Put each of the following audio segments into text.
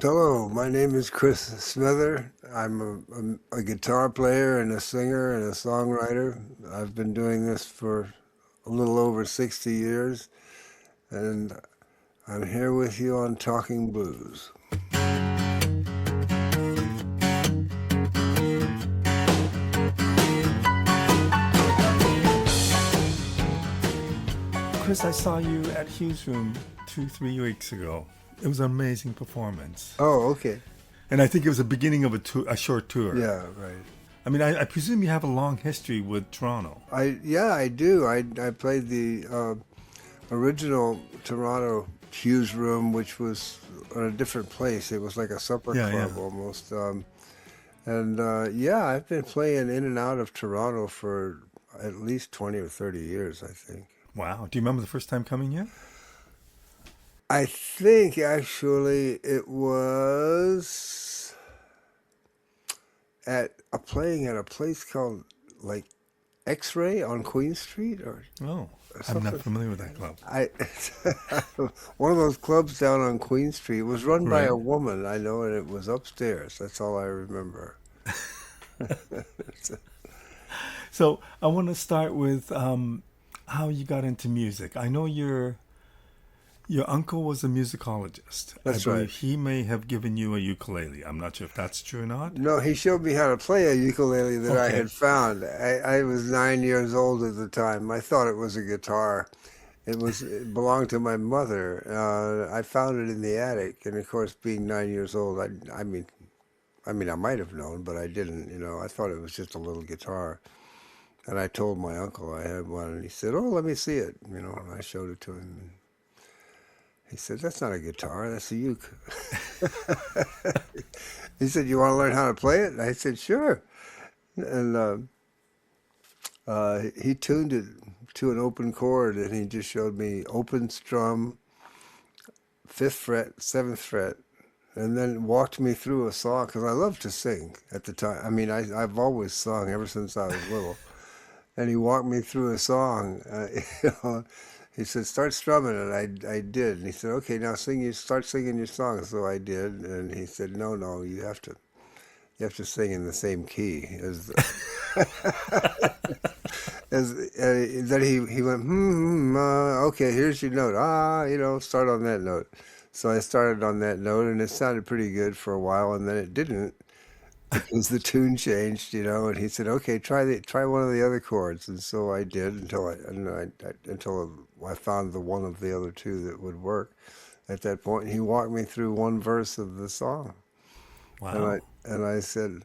Hello, my name is Chris Smither. I'm a guitar player and a singer and a songwriter. I've been doing this for a little over 60 years, and I'm here with you on Talking Blues. Chris, I saw you at Hugh's room 3 weeks ago. It was an amazing performance. Oh, okay. And I think it was the beginning of a short tour. Yeah, right. I presume you have a long history with Toronto. I do. I played the original Toronto Hughes room, which was in a different place. It was like a supper Yeah, club yeah. almost. Yeah, I've been playing in and out of Toronto for at least 20 or 30 years, I think. Wow. Do you remember the first time coming here? I think actually it was playing at a place called like X-Ray on Queen Street or Oh, I'm not something. familiar with that club. I one of those clubs down on Queen Street. It was run by Right. a woman, I know, and it was upstairs. That's all I remember. So I want to start with how you got into music. I know your uncle was a musicologist. I That's right. believe he may have given you a ukulele. I'm not sure if that's true or not. No, he showed me how to play a ukulele that I Okay. had found. I was 9 years old at the time. I thought it was a guitar. It belonged to my mother. I found it in the attic, and of course, being 9 years old, I might have known, but I didn't. I thought it was just a little guitar. And I told my uncle I had one, and he said, "Oh, let me see it." And I showed it to him. He said, "That's not a guitar. That's a uke." He said, "You want to learn how to play it?" And I said, "Sure." And he tuned it to an open chord, and he just showed me open strum, fifth fret, seventh fret, and then walked me through a song because I loved to sing at the time. I mean, I've always sung ever since I was little. And he walked me through a song. You know, he said, "Start strumming," and I did. And he said, "Okay, now start singing your song." So I did, and he said, "No, no, you have to sing in the same key as." Then he went, okay, here's your note. Start on that note. So I started on that note, and it sounded pretty good for a while, and then it didn't because the tune changed, and he said, okay, try one of the other chords. And so I did until I found the one of the other two that would work at that point. And he walked me through one verse of the song, and I Wow. and I said,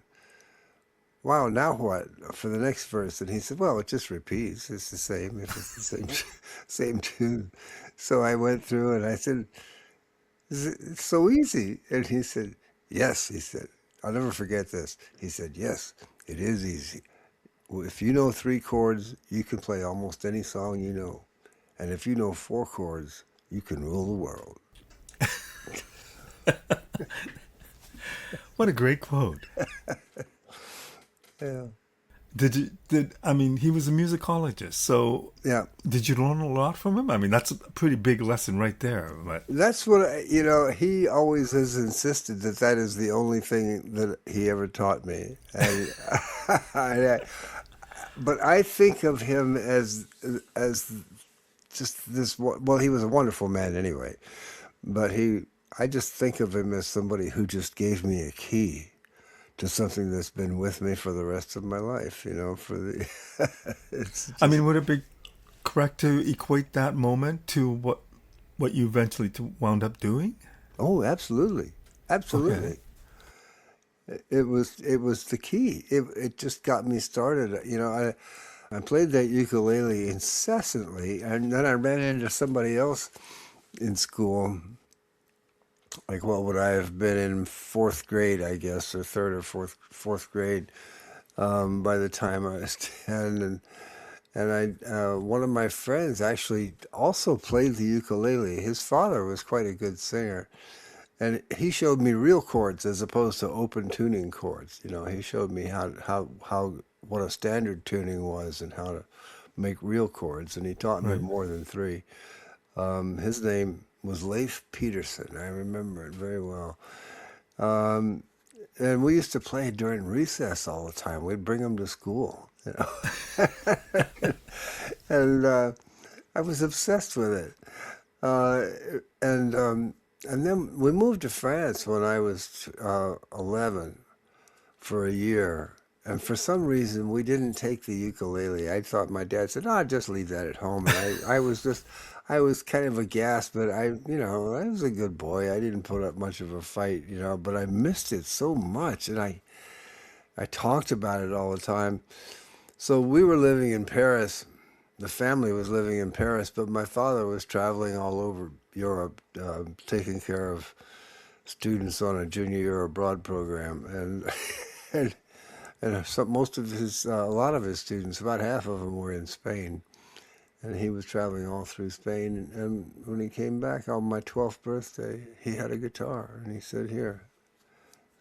wow, now what for the next verse? And he said, well, it just repeats. It's the same if it's the same same tune. So I went through and I said, it's so easy. And he said, yes, he said, I'll never forget this. He said, yes, it is easy. Well, if you know three chords, you can play almost any song you know. And if you know four chords, you can rule the world. What a great quote. Yeah. He was a musicologist, so Yeah. did you learn a lot from him? I mean, that's a pretty big lesson right there. But That's what, he always has insisted that that is the only thing that he ever taught me. And but I think of him as just this, well, he was a wonderful man anyway, but I just think of him as somebody who just gave me a key to something that's been with me for the rest of my life, for the, it's just, would it be correct to equate that moment to what you eventually wound up doing? oh, absolutely. Okay. Absolutely. It was the key. It just got me started. I played that ukulele incessantly, and then I ran into somebody else in school. Like, what would I have been in fourth grade, I guess, or third or fourth grade by the time I was 10, and one of my friends actually also played the ukulele. His father was quite a good singer. And he showed me real chords as opposed to open tuning chords. He showed me how what a standard tuning was and how to make real chords. And he taught me Right. more than three. His name was Leif Peterson. I remember it very well. Um, and we used to play during recess all the time. We'd bring them to school, you know. And I was obsessed with it. Uh, and and then we moved to France when I was 11 for a year. And for some reason, we didn't take the ukulele. I thought my dad said, "No, just leave that at home." And I was kind of aghast, but I was a good boy. I didn't put up much of a fight, but I missed it so much. And I talked about it all the time. So we were living in Paris. The family was living in Paris, but my father was traveling all over Europe, taking care of students on a junior year abroad program, and and most of a lot of his students, about half of them were in Spain, and he was traveling all through Spain. And when he came back on my 12th birthday, he had a guitar, and he said, "Here,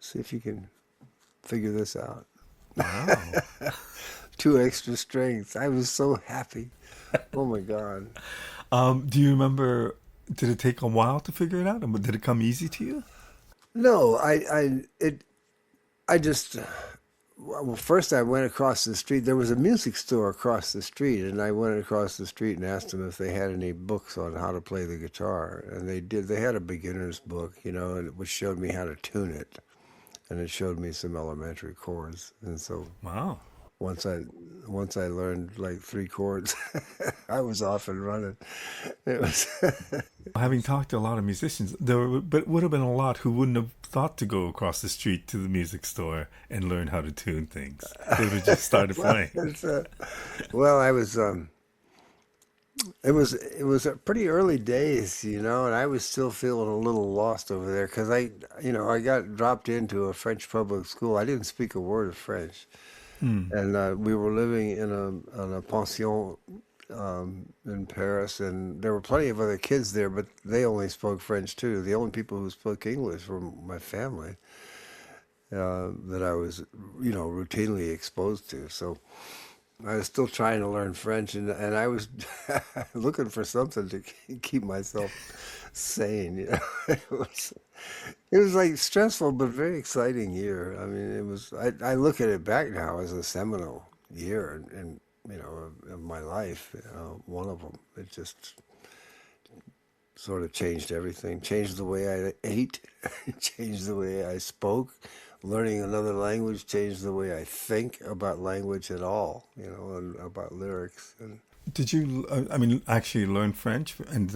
see if you can figure this out." Wow. Two extra strings. I was so happy. Oh my God. Do you remember? Did it take a while to figure it out, and did it come easy to you? No, I just, well, first I went across the street. There was a music store across the street, and I went across the street and asked them if they had any books on how to play the guitar. And they did. They had a beginner's book, which showed me how to tune it, and it showed me some elementary chords. And so Wow. once I once I learned like three chords, I was off and running. It was Having talked to a lot of musicians, but would have been a lot who wouldn't have thought to go across the street to the music store and learn how to tune things. They would have just started well, playing. well, I was it was a pretty early days, and I was still feeling a little lost over there because I got dropped into a French public school. I didn't speak a word of French, Hmm. and we were living in a pension in Paris, and there were plenty of other kids there, but they only spoke French too. The only people who spoke English were my family that I was, routinely exposed to. So I was still trying to learn French, and I was looking for something to keep myself sane. It was like stressful but very exciting year. I mean, it was. I look at it back now as a seminal year, and of my life. One of them. It just sort of changed everything. Changed the way I ate. Changed the way I spoke. Learning another language changed the way I think about language at all. And about lyrics. And Did you, I mean, actually learn French? And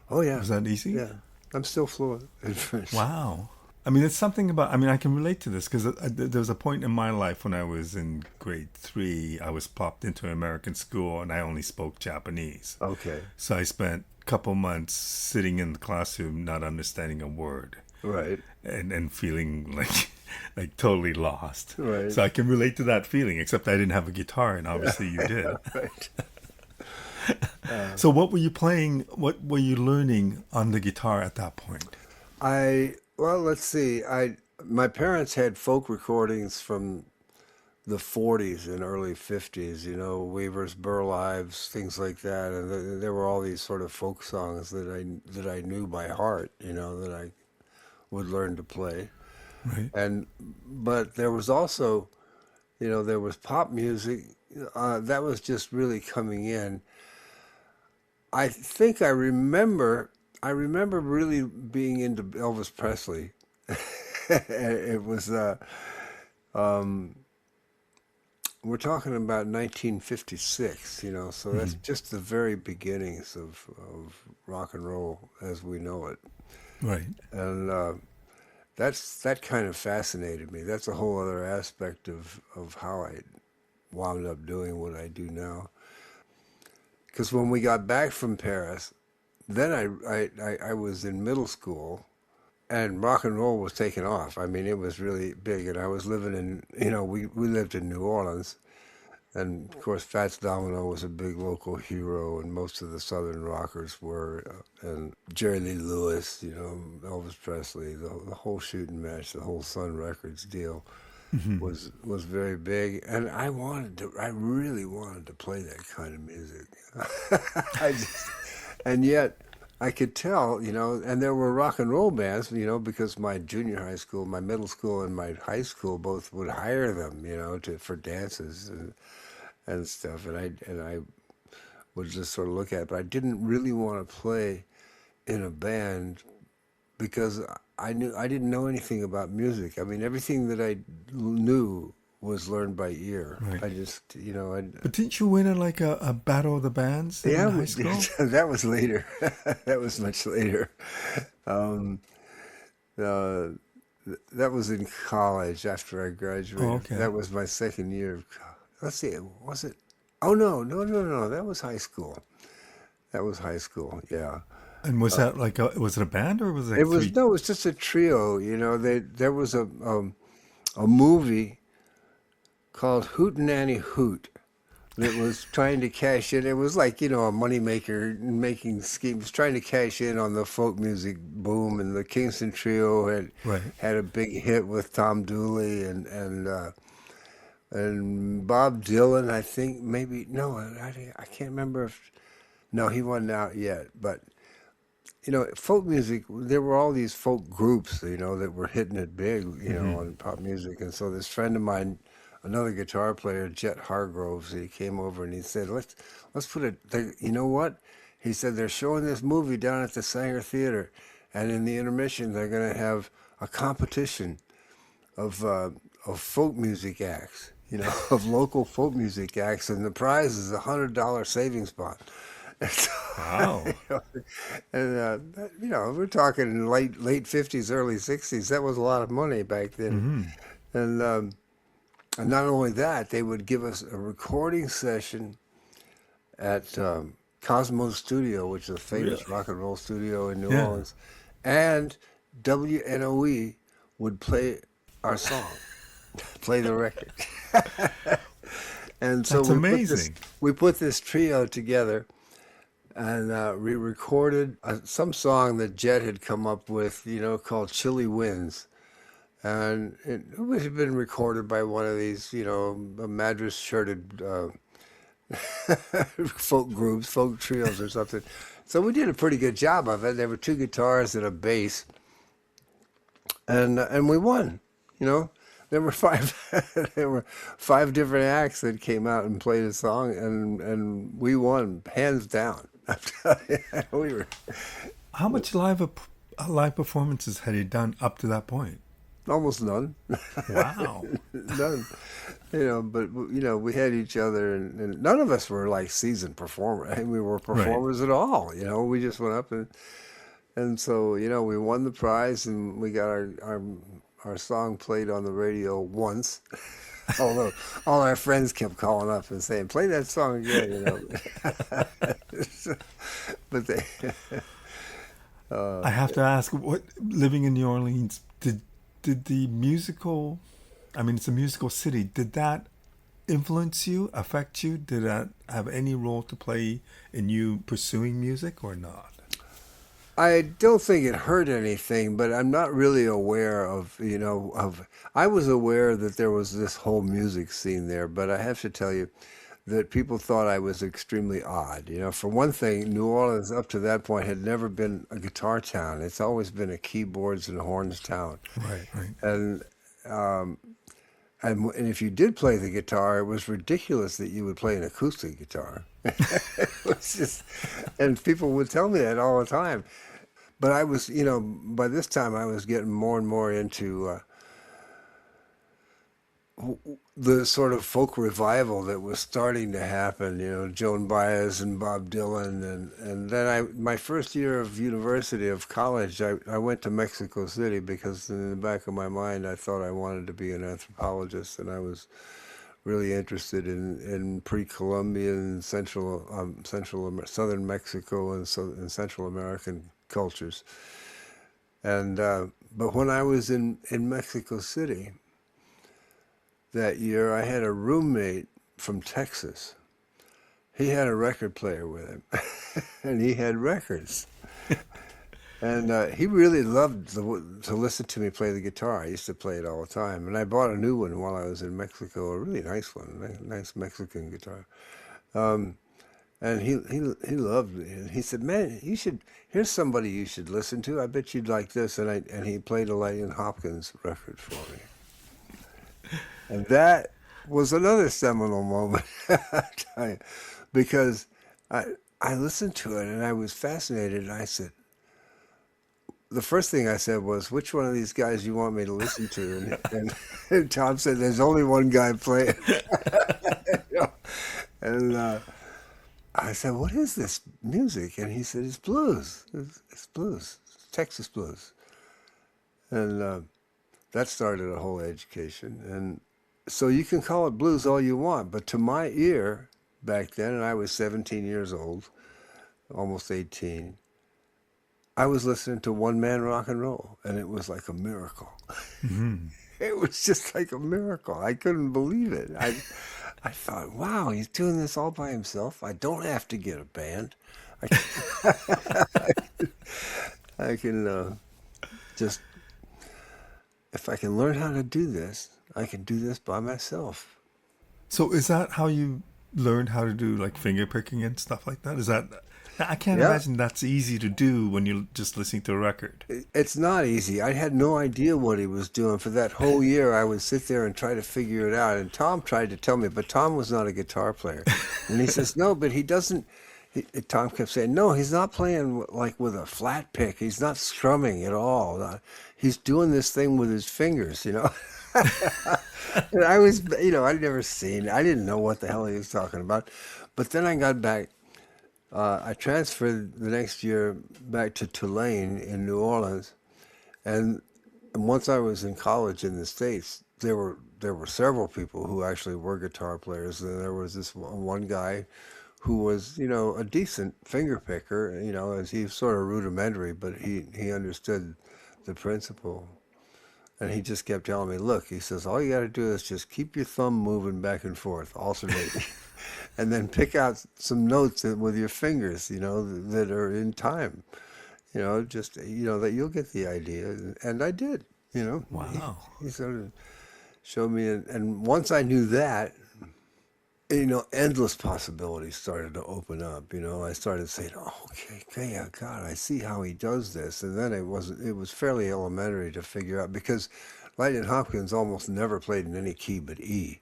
oh yeah, was that easy? yeah. I'm still fluent in French. Wow. I mean, it's something about, I mean, I can relate to this because there was a point in my life when I was in grade 3, I was plopped into an American school and I only spoke Japanese. Okay. So I spent a couple months sitting in the classroom not understanding a word Right. and feeling like like totally lost. Right. So I can relate to that feeling, except I didn't have a guitar and obviously you did. Right. So what were you playing? What were you learning on the guitar at that point? Well, let's see. My parents had folk recordings from the 40s and early 50s, Weaver's Burr Lives, things like that, and there were all these sort of folk songs that I knew by heart, that I would learn to play. Right. But there was also, there was pop music that was just really coming in. I think I remember really being into Elvis Presley. It was um, we're talking about 1956, so that's Hmm. just the very beginnings of rock and roll as we know it. Right. And that kind of fascinated me. That's a whole other aspect of how I wound up doing what I do now. Because when we got back from Paris, then I was in middle school, and rock and roll was taking off. I mean, it was really big, and I was living in, we lived in New Orleans, and of course Fats Domino was a big local hero, and most of the Southern rockers were, and Jerry Lee Lewis, Elvis Presley, the whole shooting match, the whole Sun Records deal Hmm. was very big, and I really wanted to play that kind of music. I just, and yet I could tell, and there were rock and roll bands, because my junior high school, my middle school, and my high school both would hire them, for dances and stuff, and I would just sort of look at it, but I didn't really want to play in a band because I didn't know anything about music. I mean, everything that I knew was learned by ear. Right. I just, But didn't you win at like a battle of the bands in yeah, high school? that was later. That was much later. Um, uh, that was in college after I Oh, graduated. okay. That was my second year of college. Let's see, was it? Oh no, no, no, no. That was high school. That was high school. Yeah. And was that like was it a band or was it It like was three? no, it was just a trio. There was a movie called Hoot Nanny Hoot that was trying to cash in. It was like, a moneymaker making schemes, trying to cash in on the folk music boom. And the Kingston Trio had Right. had a big hit with Tom Dooley and Bob Dylan. I think maybe no, I can't remember if no, he wasn't out yet. But folk music. There were all these folk groups, that were hitting it big, Hmm. on pop music. And so this friend of mine, another guitar player, Jet Hargroves, he came over and he said, "Let's put it. You know what?" He said they're showing this movie down at the Sanger Theater, and in the intermission they're going to have a competition of uh, of folk music acts. Of local folk music acts, and the prize is $100 savings bond. And so, Wow. we're talking late 50s, early 60s. That was a lot of money back then. Hmm. And not only that, they would give us a recording session at Cosmo Studio, which is a famous Really? rock and roll studio in New Yeah. Orleans, and WNOE would play our song, play the record. And so That's amazing. we put this trio together, and we recorded some song that Jet had come up with, called "Chilly Winds," and it had been recorded by one of these, madras-shirted folk groups, folk trios, or something. So we did a pretty good job of it. There were two guitars and a bass, and we won. You know, there were five there were five different acts that came out and played a song, and we won hands down. I'm telling you, we were How much live performances had you done up to that point? almost none, Wow. none. But we had each other, and none of us were like seasoned performers. I mean, we were Right. performers at all. We just went up and so we won the prize, and we got our song played on the radio once. Although all our friends kept calling up and saying, "Play that song again." But they, I have to ask, what living in New Orleans did the musical? I mean, it's a musical city. Did that influence you, affect you? Did that have any role to play in you pursuing music or not? I don't think it hurt anything, but I'm not really aware of. I was aware that there was this whole music scene there, but I have to tell you that people thought I was extremely odd. For one thing, New Orleans up to that point had never been a guitar town. It's always been a keyboards and horns town. Right, right. And um, and if you did play the guitar, it was ridiculous that you would play an acoustic guitar. It was just, and people would tell me that all the time. But I was, by this time I was getting more and more into the sort of folk revival that was starting to happen. Joan Baez and Bob Dylan, and then my first year of university of college, I went to Mexico City because in the back of my mind I thought I wanted to be an anthropologist, and I was really interested in pre-Columbian southern Mexico and Central American cultures. And but when I was in Mexico City that year, I had a roommate from Texas. He had a record player with him, and he had records. And he really loved to listen to me play the guitar. I used to play it all the time. And I bought a new one while I was in Mexico, a really nice one, nice Mexican guitar. Um, And he loved me. And he said, "Man, you should. Here's somebody you should listen to. I bet you'd like this." And he played a Lightning Hopkins record for me, and that was another seminal moment, I tell you, because I I listened to it and I was fascinated. And I said, the first thing I said was, "Which one of these guys you want me to listen to?" And Tom said, "There's only one guy playing." You know? And I said, "What is this music?" And he said, "It's blues. It's blues. It's Texas blues." And that started a whole education. And so you can call it blues all you want, but to my ear back then, and I was 17 years old, almost 18, I was listening to one man rock and roll, and it was like a miracle. Hmm. It was just like a miracle. I couldn't believe it. I thought, wow, he's doing this all by himself. I don't have to get a band. I, I can just, if I can learn how to do this, I can do this by myself. So is that how you learned how to do like finger picking and stuff like that? Is that I can't Yeah, imagine that's easy to do when you're just listening to a record. it's not easy. I had no idea what he was doing. For that whole year, I would sit there and try to figure it out. And Tom tried to tell me, but Tom was not a guitar player. And he says, no, but he doesn't. Tom kept saying, no, he's not playing like with a flat pick. He's not strumming at all. He's doing this thing with his fingers, you know. And I was, I'd never seen, I didn't know what the hell he was talking about. But then I got back. I transferred the next year back to Tulane in New Orleans, and once I was in college in the States, there were several people who actually were guitar players, and there was this one guy who was, a decent finger picker, as he was sort of rudimentary, but he understood the principle. And he just kept telling me, look, he says, all you got to do is just keep your thumb moving back and forth, alternating, and then pick out some notes with your fingers, that are in time, just, that you'll get the idea. And I did, Wow. he sort of showed me. And once I knew that, endless possibilities started to open up. I started saying, "Oh, okay, yeah, God, I see how he does this." And then it was fairly elementary to figure out because Lightning Hopkins almost never played in any key but E,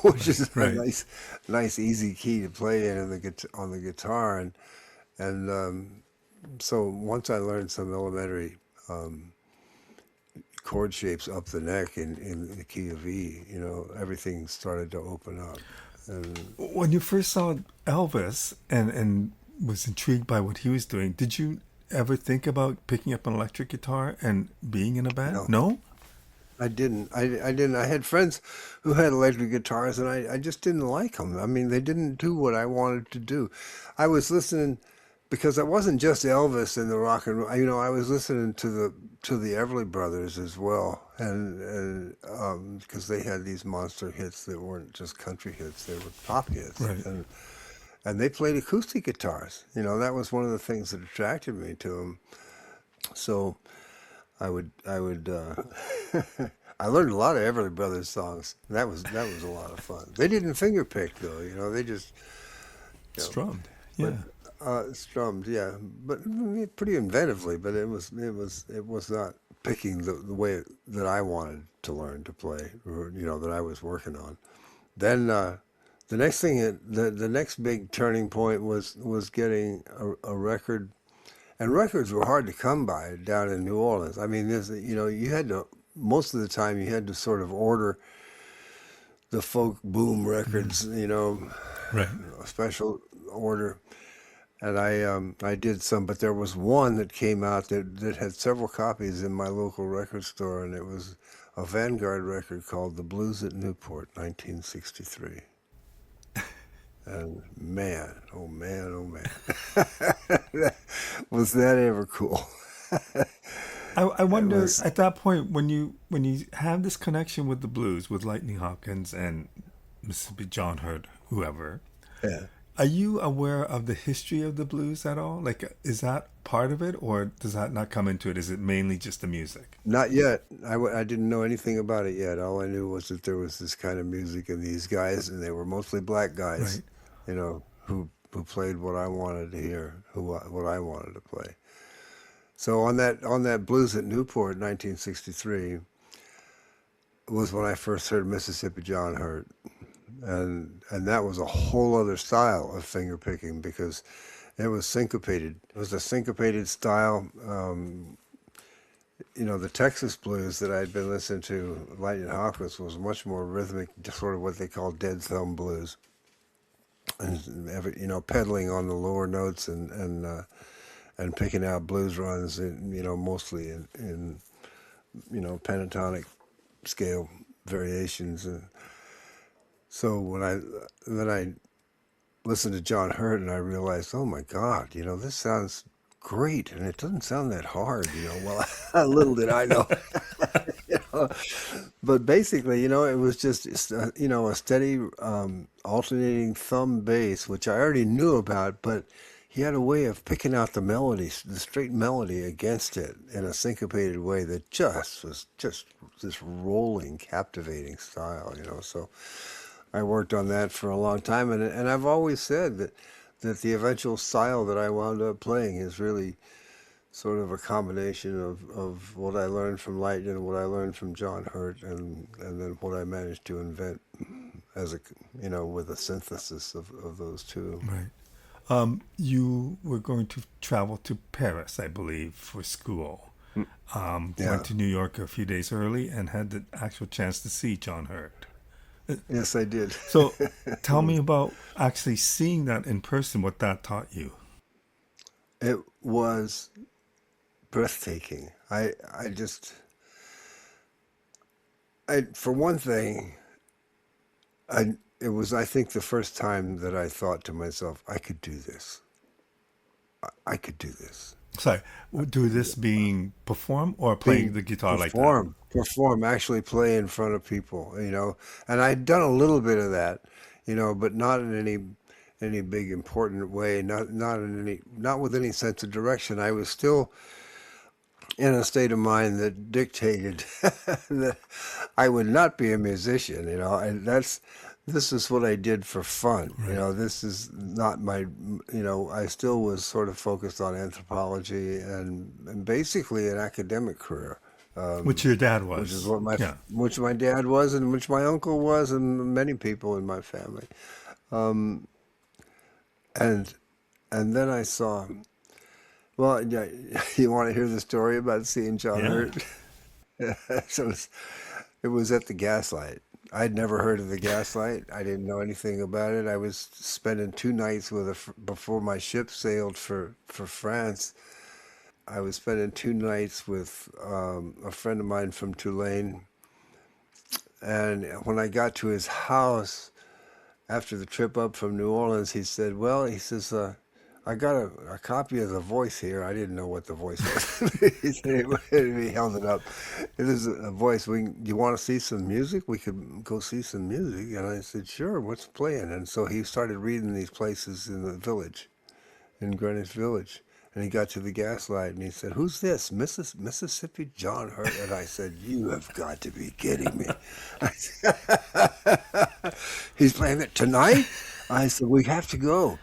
which is a Right. nice, easy key to play in on the guitar. And so once I learned some elementary chord shapes up the neck in the key of E, everything started to open up. And When you first saw Elvis and was intrigued by what he was doing, did you ever think about picking up an electric guitar and being in a band? no, No? I didn't. I didn't. I had friends who had electric guitars, and I just didn't like them. I mean, they didn't do what I wanted to do. I was listening because it wasn't just Elvis and the rock and roll. I was listening to the Everly Brothers as well, and because they had these monster hits that weren't just country hits; they were pop hits, Right. and they played acoustic guitars. That was one of the things that attracted me to them. So I would I learned a lot of Everly Brothers songs. That was a lot of fun. They didn't finger pick though, they just you know, Strummed. but Yeah. strummed, yeah, but pretty inventively. But it was not picking the way that I wanted to learn to play, or that I was working on. Then the next thing, the next big turning point was getting a record. And records were hard to come by down in New Orleans. I mean, you had to, most of the time, you had to sort of order the folk boom Mm. records, Right. a special order. And I did some, but there was one that came out that had several copies in my local record store, and it was a Vanguard record called The Blues at Newport, 1963. And man, oh man, oh man, was that ever cool? I It wonder was, at that point when you have this connection with the blues with Lightning Hopkins and Mississippi John Hurt, whoever, yeah. are you aware of the history of the blues at all? Like, is that part of it, or does that not come into it? Is it mainly just the music? Not yet. I didn't know anything about it yet. All I knew was that there was this kind of music and these guys, and they were mostly black guys, Right. who who played what I wanted to hear, what I wanted to play. So on that Blues at Newport, 1963, was when I first heard Mississippi John Hurt, and that was a whole other style of finger picking because it was syncopated. It was a syncopated style. The Texas blues that I'd been listening to, Lightning Hawkins, was much more rhythmic, just sort of what they call dead thumb blues, and pedaling on the lower notes and picking out blues runs, mostly in pentatonic scale variations. And so then I listened to John Hurt and I realized, oh my God, this sounds great, and it doesn't sound that hard. Well, little did I know. you know. But basically, it was just a steady alternating thumb bass, which I already knew about, but he had a way of picking out the melody, the straight melody against it in a syncopated way that just was just this rolling, captivating style. So I worked on that for a long time, and I've always said that the eventual style that I wound up playing is really sort of a combination of what I learned from Light and what I learned from John Hurt, and then what I managed to invent as with a synthesis of those two. Right. You were going to travel to Paris, I believe, for school. Yeah. Went to New York a few days early and had the actual chance to see John Hurt. Yes, I did. So tell me about actually seeing that in person, what that taught you. It was breathtaking. For one thing, it was, I think, the first time that I thought to myself, I could do this. I could do this. Sorry, do this being perform or playing the guitar like that? Perform, actually play in front of people, and I'd done a little bit of that, but not in any big important way, not with any sense of direction. I was still in a state of mind that dictated that I would not be a musician, and this is what I did for fun. Right. This is not my, I still was sort of focused on anthropology and basically an academic career. Which your dad was. Which is what yeah. which my dad was, and which my uncle was, and many people in my family. And then I saw, well, yeah, you want to hear the story about seeing John Hurt? So it was at the Gaslight. I'd never heard of the Gaslight. I didn't know anything about it. I was spending 2 nights before my ship sailed for France. I was spending 2 nights with a friend of mine from Tulane. And when I got to his house after the trip up from New Orleans, he said, I got a copy of The Voice here. I didn't know what The Voice was. He held it up. It is a voice. You want to see some music? We could go see some music. And I said, sure, what's playing? And so he started reading these places in the village, in Greenwich Village. And he got to the Gaslight and he said, who's this? Mississippi John Hurt? And I said, you have got to be kidding me. He's playing it tonight? I said, we have to go.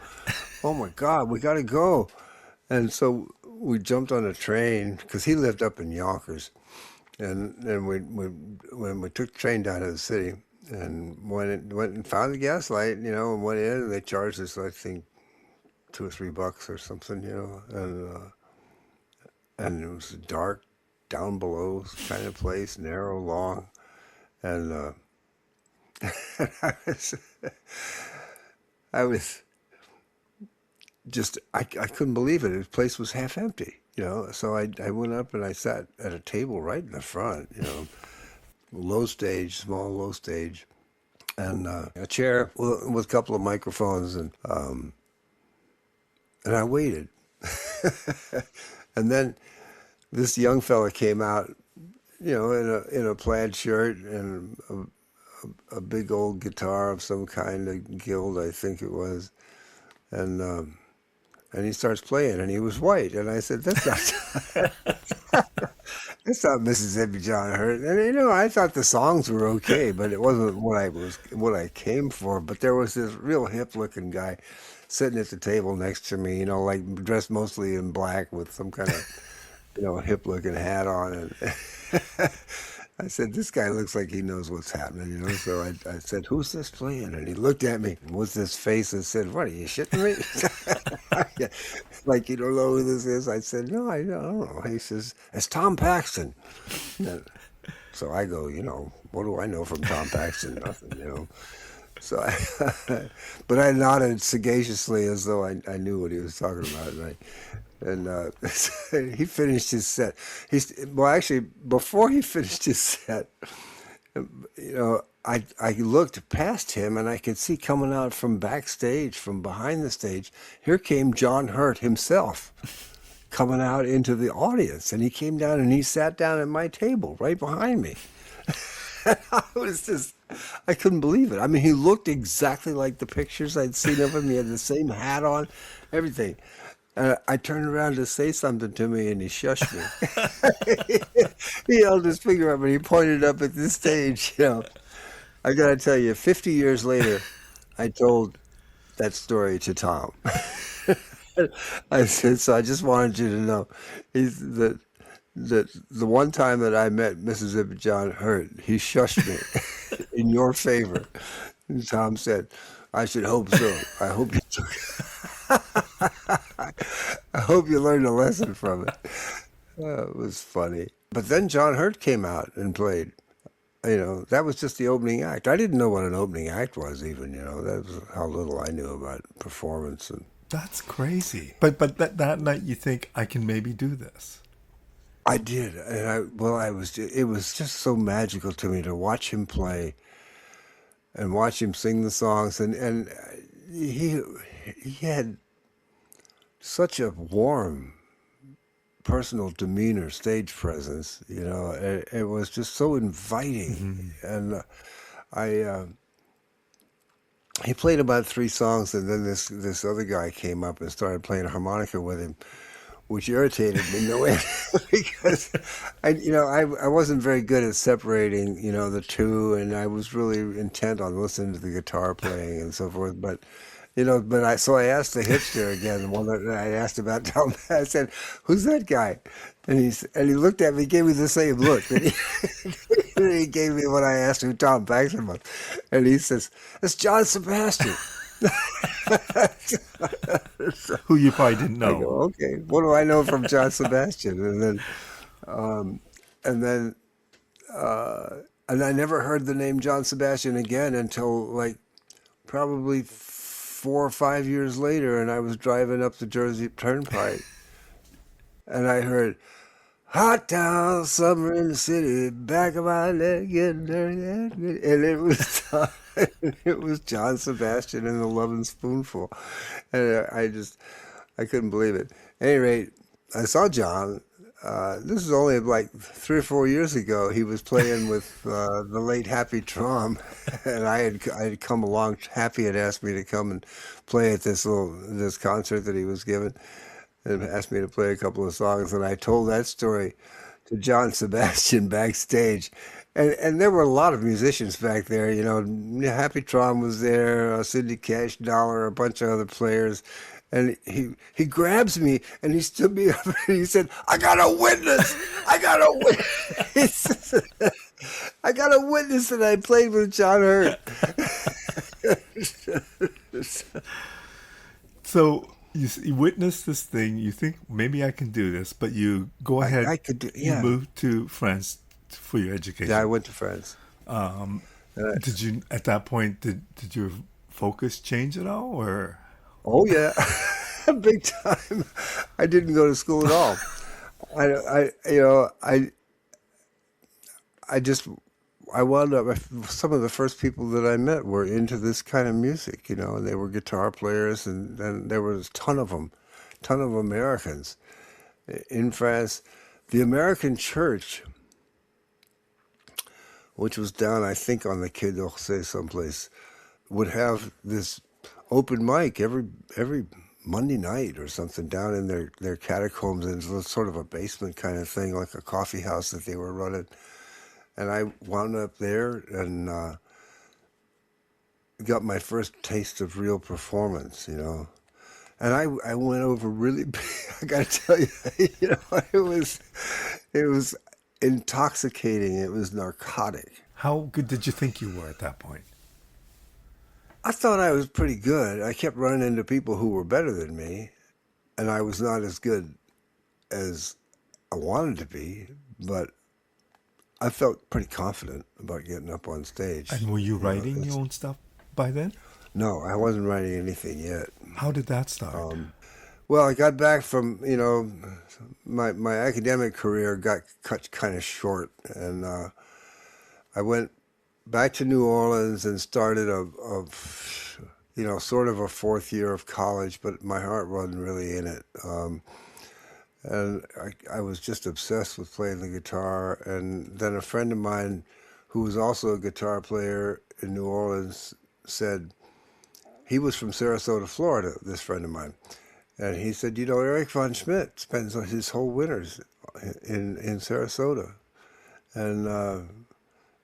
Oh my God, we got to go. And so we jumped on a train because he lived up in Yonkers. And then we took the train down to the city and went and found the Gaslight, and went in, and they charged us, I think, $2 or $3 or something, and it was a dark, down below kind of place, narrow, long, and I was just, I couldn't believe it. The place was half empty, So I went up and I sat at a table right in the front, small low stage, and a chair with a couple of microphones, and I waited. And then this young fella came out, in a plaid shirt and a big old guitar of some kind, a guild, I think it was, and he starts playing, and he was white, and I said, "That's not, that's not Mississippi John Hurt." And I thought the songs were okay, but it wasn't what I came for. But there was this real hip looking guy sitting at the table next to me, like dressed mostly in black with some kind of, hip looking hat on. And I said, this guy looks like he knows what's happening. So I said, who's this playing? And he looked at me with this face and said, what, are you shitting me? Like, you don't know who this is? I said, no, I don't know. He says, it's Tom Paxton. And so I go, what do I know from Tom Paxton? Nothing. So, but I nodded sagaciously as though I knew what he was talking about, and he finished his set. Well, actually, before he finished his set, I looked past him and I could see coming out from backstage, from behind the stage, here came John Hurt himself, coming out into the audience, and he came down and he sat down at my table right behind me. I couldn't believe it. I mean, he looked exactly like the pictures I'd seen of him. He had the same hat on, everything. I turned around to say something to me, and he shushed me. He held his finger up, and he pointed up at the stage. I got to tell you, 50 years later, I told that story to Tom. I said, so I just wanted you to know that the one time that I met Mississippi John Hurt, he shushed me in your favor. And Tom said, I should hope so. I hope you took I hope you learned a lesson from it. It was funny. But then John Hurt came out and played. That was just the opening act. I didn't know what an opening act was even, That was how little I knew about performance. And That's crazy. But that night you think, I can maybe do this. I did. And it was just so magical to me to watch him play and watch him sing the songs. And he had such a warm personal demeanor, stage presence. It was just so inviting. And he played about 3 songs, and then this other guy came up and started playing harmonica with him, which irritated me no end because I wasn't very good at separating the two, and I was really intent on listening to the guitar playing and so forth. But I asked the hipster again, the one that I asked about Tom. I said, "Who's that guy?" And he looked at me, gave me the same look that he gave me when I asked who Tom Paxton was, and he says, "It's John Sebastian." Who you probably didn't I know. go, okay, what do I know from John Sebastian? Um, and then, and I never heard the name John Sebastian again until like probably 4 or 5 years later, and I was driving up the Jersey Turnpike, and I heard "Hot Town, Summer in the City, back of my leg getting dirty," and it was John Sebastian and the Lovin' Spoonful, and I couldn't believe it. At any rate, I saw John. This is only like 3 or 4 years ago. He was playing with the late Happy Traum, and I had come along. Happy had asked me to come and play at this concert that he was giving, and asked me to play a couple of songs. And I told that story to John Sebastian backstage, and there were a lot of musicians back there. Happy Traum was there, Sidney Cash Dollar, a bunch of other players. And he grabs me and he stood me up and he said, "I got a witness! I got a witness! I got a witness that I played with John Hurt." So you witness this thing. You think maybe I can do this, but you go ahead. I could do, You yeah. move to France for your Yeah, I education. went to France. Uh, Did you at that point? Did your focus change at all, or? oh yeah, big time. I didn't go to school at all. I just I wound up. Some of the first people that I met were into this kind of music, and they were guitar players, and there was a ton of Americans in France. The American church, which was down, I think, on the Quai d'Orsay someplace, would have this open mic every Monday night or something down in their catacombs, and it was sort of a basement kind of thing, like a coffee house that they were running. And I wound up there and got my first taste of real performance. and I went over really big. I got to tell you, you know, it was intoxicating. It was narcotic. How good did you think you were at that point? I thought I was pretty good. I kept running into people who were better than me, and I was not as good as I wanted to be, but I felt pretty confident about getting up on stage. And were you You know, writing your own stuff by then? no, I wasn't writing anything yet. How did that start? Um, well, I got back from, you know, my academic career got cut kind of short, and I went back to New Orleans and started you know, sort of a fourth year of college, but my heart wasn't really in it. And I was just obsessed with playing the guitar. And then a friend of mine who was also a guitar player in New Orleans said, he was from Sarasota, Florida, this friend of mine. And he said, you know, Eric von Schmidt spends his whole winters in Sarasota. And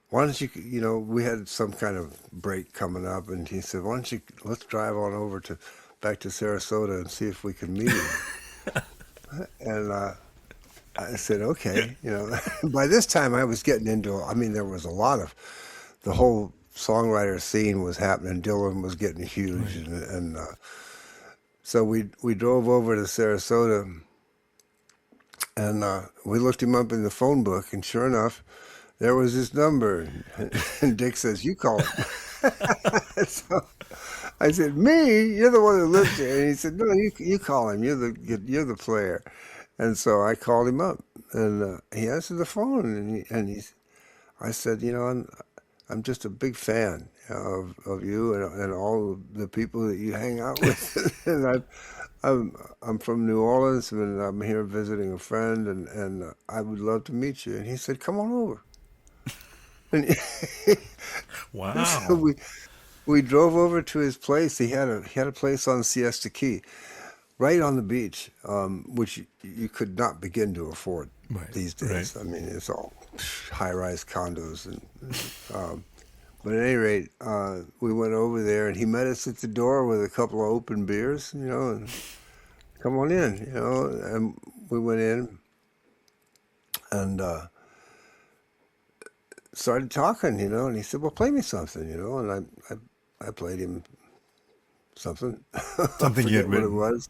why don't you, you know, we had some kind of break coming up. And he said, why don't you, let's drive on over back to Sarasota and see if we can meet him. And I said, okay, you know. By this time, I was getting into. I mean, there was a lot of the whole songwriter scene was happening. Dylan was getting huge, Right. and so we drove over to Sarasota, and we looked him up in the phone book, and sure enough, there was his number. And Dick says, "You call him." So I said, "Me? You're the one who lives there." And he said, "No, you call him. You're the player." And so I called him up, and he answered the phone, I said, "You know, I'm just a big fan of you and all the people that you hang out with, and I'm from New Orleans, and I'm here visiting a friend, and I would love to meet you." And he said, "Come on over." And so Wow. we drove over to his place. He had a place on Siesta Key, right on the beach, which you could not begin to afford Right. these Right. days. I mean, it's all high-rise condos, um, but at any rate, we went over there, and he met us at the door with a couple of open beers, you know, and come on in, you know, and we went in and started talking, you know, and he said, "Well, play me something," you know, and I played him something. I Something you had forget what it written. was.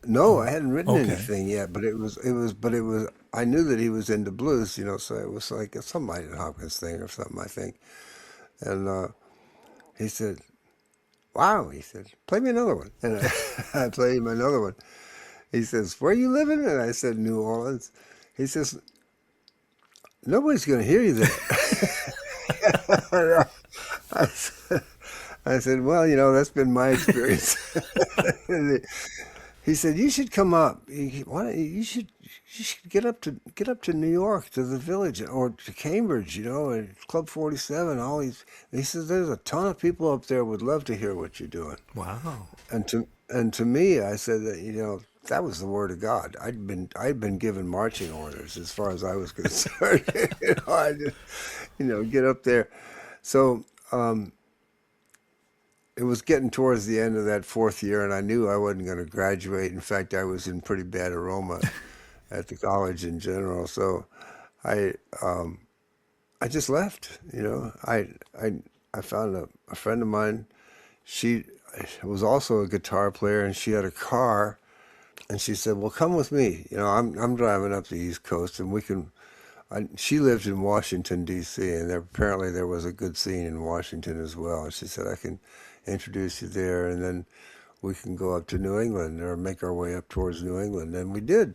No, I Oh, hadn't written okay. anything yet, but it was. I knew that he was into blues, you know, so it was like some Mighty Hopkins thing or something, I think. And he said, "Wow," he said, "play me another one." And I played him another one. He says, "Where you living?" And I said, "New Orleans." He says, "Nobody's going to hear you there." I said, I said, "Well, you know, that's been my experience." He said, "You should come up. Why don't you should get up to New York to the Village or to Cambridge, you know, and Club 47. All these." He says, "There's a ton of people up there would love to hear what you're doing." Wow. And to me, I said that, you know, that was the word of God. I'd been given marching orders as far as I was concerned. You know, I just, you know, get up there. So it was getting towards the end of that fourth year, and I knew I wasn't going to graduate. In fact, I was in pretty bad aroma at the college in general. So I um, I just left. You know, I I found a friend of mine. She was also a guitar player, and she had a car. And she said, "Well, come with me. You know, I'm driving up the East Coast, and we can." She lived in Washington D.C., and apparently there was a good scene in Washington as well. And she said, "I can introduce you there, and then we can go up to New England or make our way up towards New England." And we did.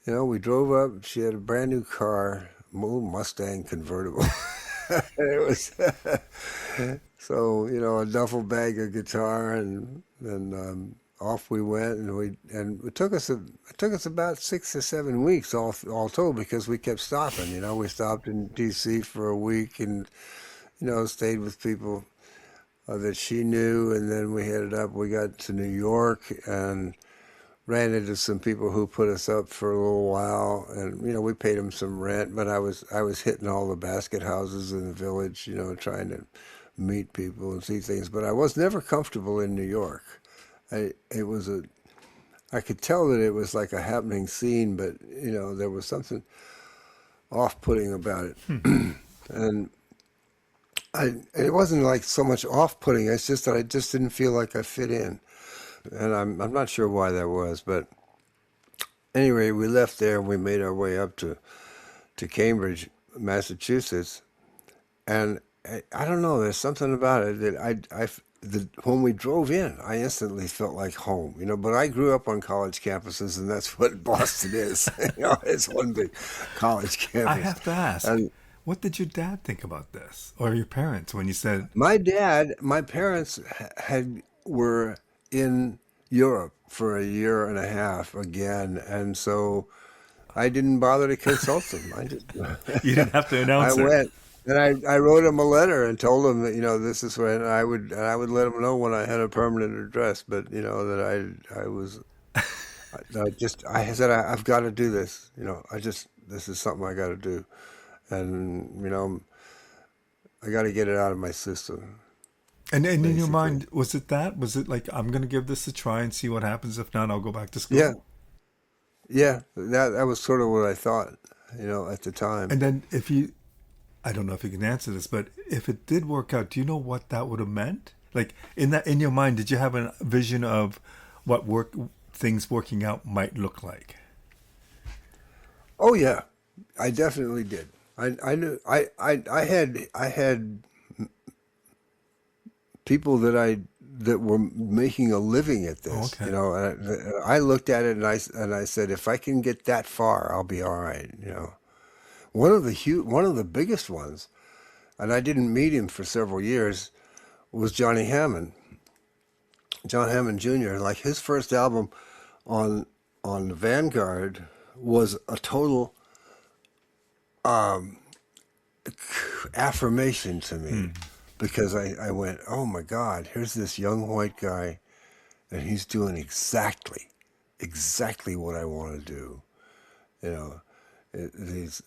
You know, we drove up. She had a brand new car, a little Mustang convertible. It was so, you know, a duffel bag of guitar, and off we went, and it took us about 6 or 7 weeks all told, because we kept stopping. You know, we stopped in D.C. for a week, and you know, stayed with people that she knew, and then we headed up. We got to New York and ran into some people who put us up for a little while, and you know, we paid them some rent. But I was hitting all the basket houses in the village, you know, trying to meet people and see things. But I was never comfortable in New York. it was a I could tell that it was like a happening scene, but there was something off-putting about it, and it wasn't like so much off-putting. It's just that I just didn't feel like I fit in, and I'm not sure why that was, but anyway, we left there and we made our way up to Cambridge, Massachusetts, and I don't know. There's something about it that when we drove in, I instantly felt like home. But I grew up on college campuses, and that's what Boston is. It's one big college I campus. have to ask, And what did your dad think about this, or your parents, when you said, my parents were in Europe for a year and a half again, and so I didn't bother to consult them. I just you didn't have to I announce it? went and I wrote him a letter and told him that this is when I would let him know when I had a permanent address, but that I was I said I've got to do this. This is something I got to do, and I got to get it out of my system, And in your basically. mind, was it that? Was it like, I'm going to give this a try and see what happens? If not, I'll go back to Yeah, school? yeah. That was sort of what I thought, at the time. And then if you, I don't know if you can answer this, but if it did work out, do you know what that would have meant? Like, in your mind, did you have a vision of what things working out might look like? Oh yeah, I definitely did. I knew I had people that were making a living at Oh, this. okay. And I looked at it and I said, if I can get that far, I'll be all right. One of the biggest ones, and I didn't meet him for several years, was Johnny Hammond, John Hammond Jr. Like his first album on Vanguard was a total affirmation to me because I went, oh my God, here's this young white guy and he's doing exactly what I want to do. You know, these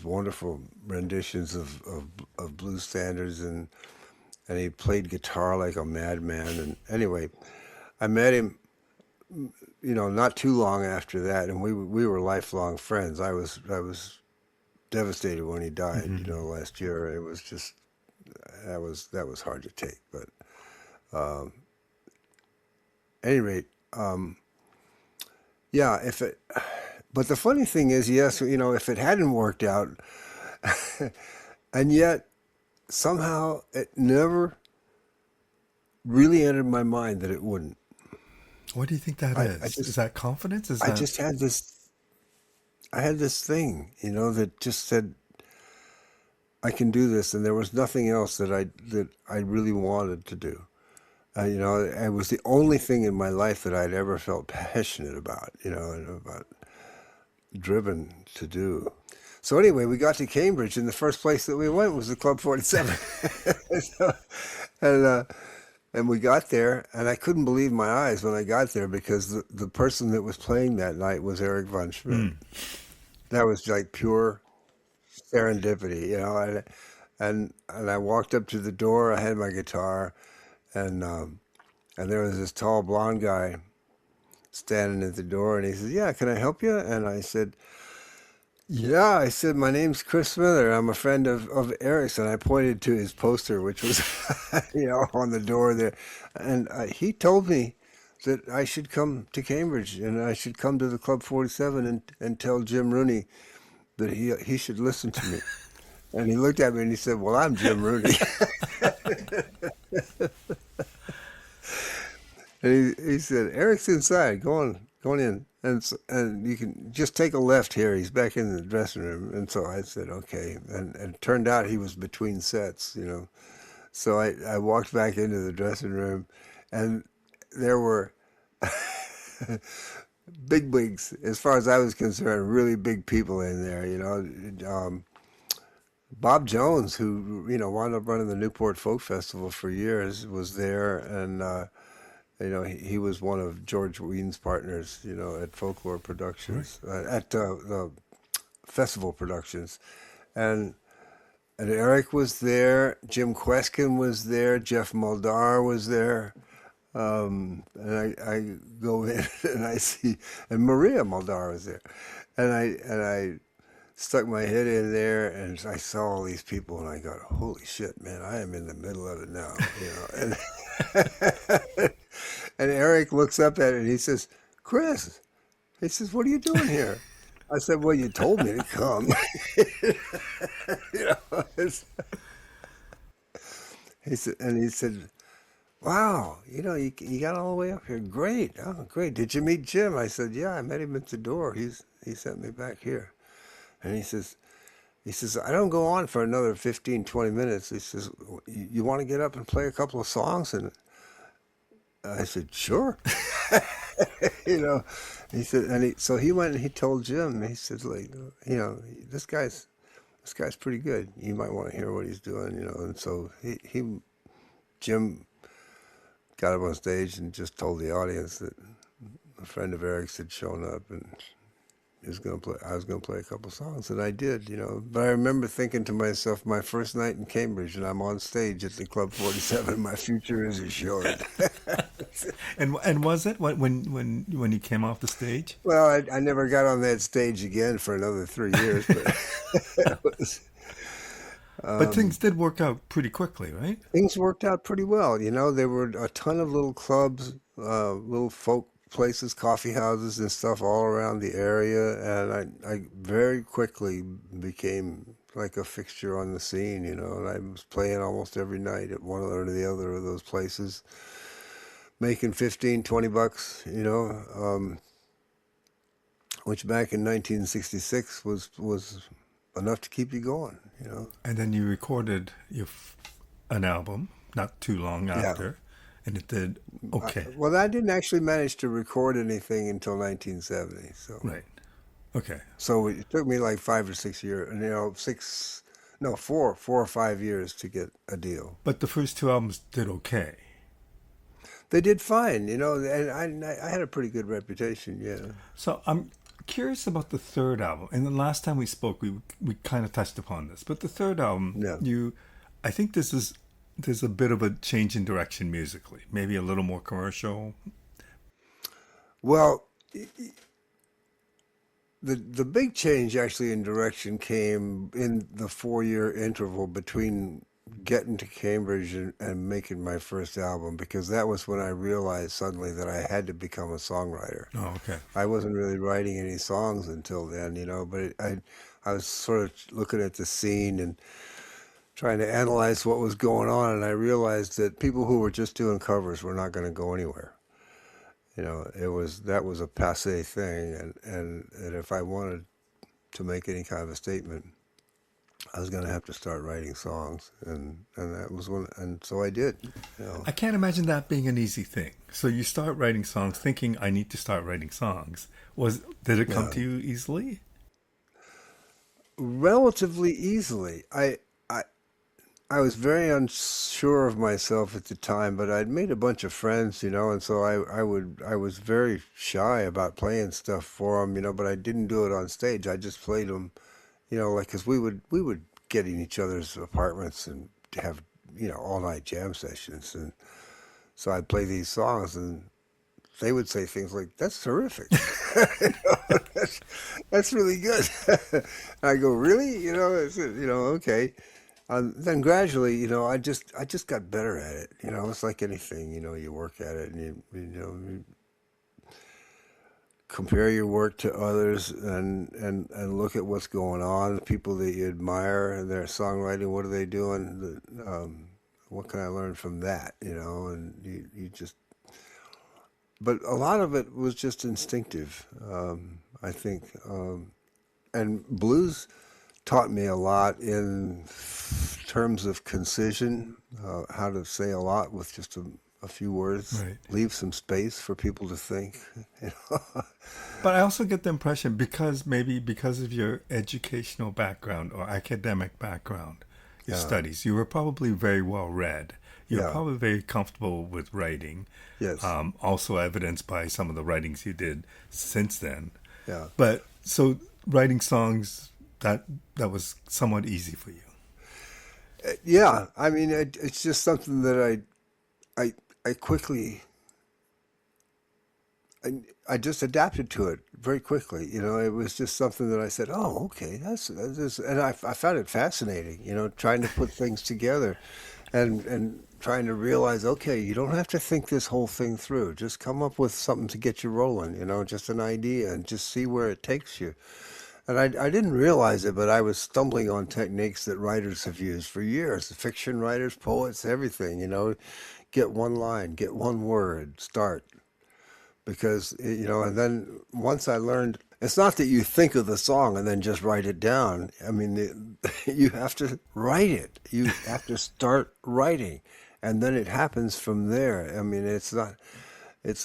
wonderful renditions of blues standards, and he played guitar like a madman. And anyway, I met him, not too long after that, and we were lifelong friends. I was devastated when he died, Hmm. last year. It was just that was hard to take. But at any rate, yeah. But the funny thing is, yes, if it hadn't worked out, and yet somehow it never really entered my mind that it wouldn't. What do you think that I, I is? Is just that confidence? Is I that, just had this thing, that just said I can do this, and there was nothing else that I really wanted to do. It was the only thing in my life that I'd ever felt passionate about, and about driven to do. So anyway, we got to Cambridge, and the first place that we went was the Club 47. So, and and we got there, and I couldn't believe my eyes when I got there because the person that was playing that night was Eric von Schmidt. mm, That was like pure serendipity, and I walked up to the door. I had my guitar, and there was this tall blonde guy standing at the door, and he said, "Yeah, can I help you?" And I said, "Yeah." I said, "My name's Chris Smither. I'm a friend of Eric's," and I pointed to his poster, which was, on the door there, and he told me that I should come to Cambridge and I should come to the Club 47 and tell Jim Rooney that he should listen to me. And he looked at me and he said, "Well, I'm Jim Rooney." And he said, "Eric's inside. Go on in, and you can just take a left here. He's back in the dressing room." And so I said, "Okay." And it turned out he was between sets. So I walked back into the dressing room, and there were big wigs, as far as I was concerned, really big people in there. Bob Jones, who wound up running the Newport Folk Festival for years, was there, and he was one of George Wean's partners, at Folklore right. Productions, at the Festival Productions, and Eric was there, Jim Queskin was there, Jeff Muldar was there, And I go in and I see, and Maria Muldaur was there, and I stuck my head in there and I saw all these people and I got, holy shit, man, I am in the middle of it now, you know. And and Eric looks up at it and he says, Chris, he says, what are you doing here? I said, well, you told me to come. You know, he said, wow, you know, you got all the way up here. Great. Oh, great. Did you meet Jim? I said, yeah, I met him at the door. He sent me back here. And he says, I don't go on for another 15, 20 minutes. He says, you want to get up and play a couple of songs? And I said, sure. You know, he said, so he went and he told Jim, he said, like, you know, this guy's pretty good. You might want to hear what he's doing, you know. And so Jim got up on stage and just told the audience that a friend of Eric's had shown up and I was gonna play a couple songs, and I did, you know. But I remember thinking to myself, my first night in Cambridge, and I'm on stage at the Club 47. My future is assured. And was it when you came off the stage? Well, I never got on that stage again for another 3 years, but it was, But things did work out pretty quickly, right? things worked out pretty well. You know, there were a ton of little clubs, little folk places, coffee houses and stuff all around the area, and I very quickly became like a fixture on the scene, you know, and I was playing almost every night at one or the other of those places, making 15, 20 bucks, you know, which back in 1966 was enough to keep you going, you know. And then you recorded an album not too long Yeah. after, and it did okay. Well, I didn't actually manage to record anything until 1970. Right. Okay. So it took me like 5 or 6 years, you know, no, 4 or 5 years to get a deal. But the first two albums did okay. They did fine, you know, and I had a pretty good reputation, yeah. So I'm curious about the third album. And the last time we spoke, we kind of touched upon this. But the third album, Yeah. I think there's a bit of a change in direction musically, maybe a little more commercial. Well, the big change actually in direction came in the 4 year interval between getting to Cambridge and making my first album, because that was when I realized suddenly that I had to become a songwriter. Oh, okay. I wasn't really writing any songs until then, you know, but I was sort of looking at the scene and trying to analyze what was going on, and I realized that people who were just doing covers were not going to go anywhere. You know, that was a passé thing, and if I wanted to make any kind of a statement, I was going to have to start writing songs, and that was and so I did. You know, I can't imagine that being an easy thing. So you start writing songs thinking I need to start writing songs. Did it come yeah, to you easily? relatively easily. I was very unsure of myself at the time, but I'd made a bunch of friends, you know, and so I was very shy about playing stuff for them, you know, but I didn't do it on stage. I just played them, you know, like, because we would get in each other's apartments and have, you know, all night jam sessions, and so I'd play these songs and they would say things like, "That's terrific." You know, that's really good. And I go, "Really?" You know, I said, you know, okay. Then gradually, you know, I just got better at it. You know, it's like anything. You know, you work at it, and you compare your work to others, and look at what's going on. The people that you admire, their songwriting, what are they doing? What can I learn from that? You know, and you just. But a lot of it was just instinctive, I think, and blues taught me a lot in terms of concision, how to say a lot with just a few words, Right. leave some space for people to think. You know? But I also get the impression because of your educational background or academic background, your Yeah, studies, you were probably very well read. You're yeah, probably very comfortable with writing, yes, also evidenced by some of the writings you did since then. yeah. But so writing songs that was somewhat easy for you. Yeah, I mean, it's just something that I quickly I just adapted to it very quickly. It was just something that I said, "Oh, okay, that's," and I found it fascinating. Trying to put things together, and trying to realize, okay, you don't have to think this whole thing through. Just come up with something to get you rolling. Just an idea, and just see where it takes you. And I didn't realize it, but I was stumbling on techniques that writers have used for years. Fiction writers, poets, everything. Get one line, get one word, start because and then once I learned, it's not that you think of the song and then just write it down. I mean, you have to write it. You have to start writing, and then it happens from there. I mean, it's not. It's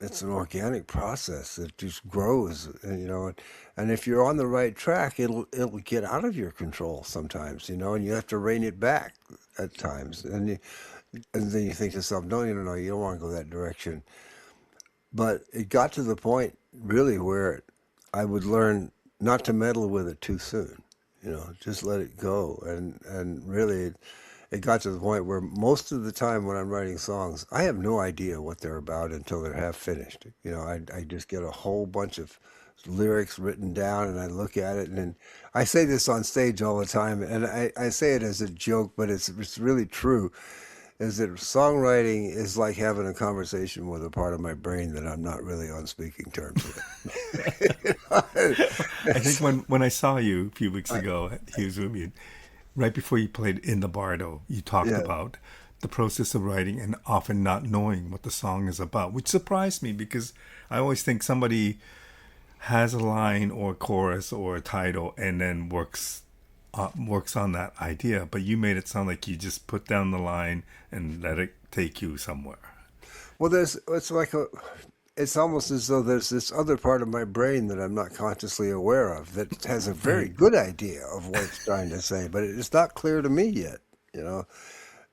it's an organic process. It just grows, and if you're on the right track, it'll get out of your control sometimes, and you have to rein it back at times, and then you think to yourself, no, no, you don't want to go that direction. But it got to the point really where I would learn not to meddle with it too soon. Just let it go. And really, it got to the point where most of the time when I'm writing songs, I have no idea what they're about until they're half finished. I just get a whole bunch of lyrics written down and I look at it. And I say this on stage all the time, and I say it as a joke, but it's really true, is that songwriting is like having a conversation with a part of my brain that I'm not really on speaking terms with. I think when I saw you a few weeks ago, Hughes, with you, right before you played in the Bardo, you talked Yeah. about the process of writing and often not knowing what the song is about, which surprised me because I always think somebody has a line or a chorus or a title and then works on that idea. But you made it sound like you just put down the line and let it take you somewhere. Well, it's almost as though there's this other part of my brain that I'm not consciously aware of that has a very Right. good idea of what it's trying to say, but it's not clear to me yet, you know.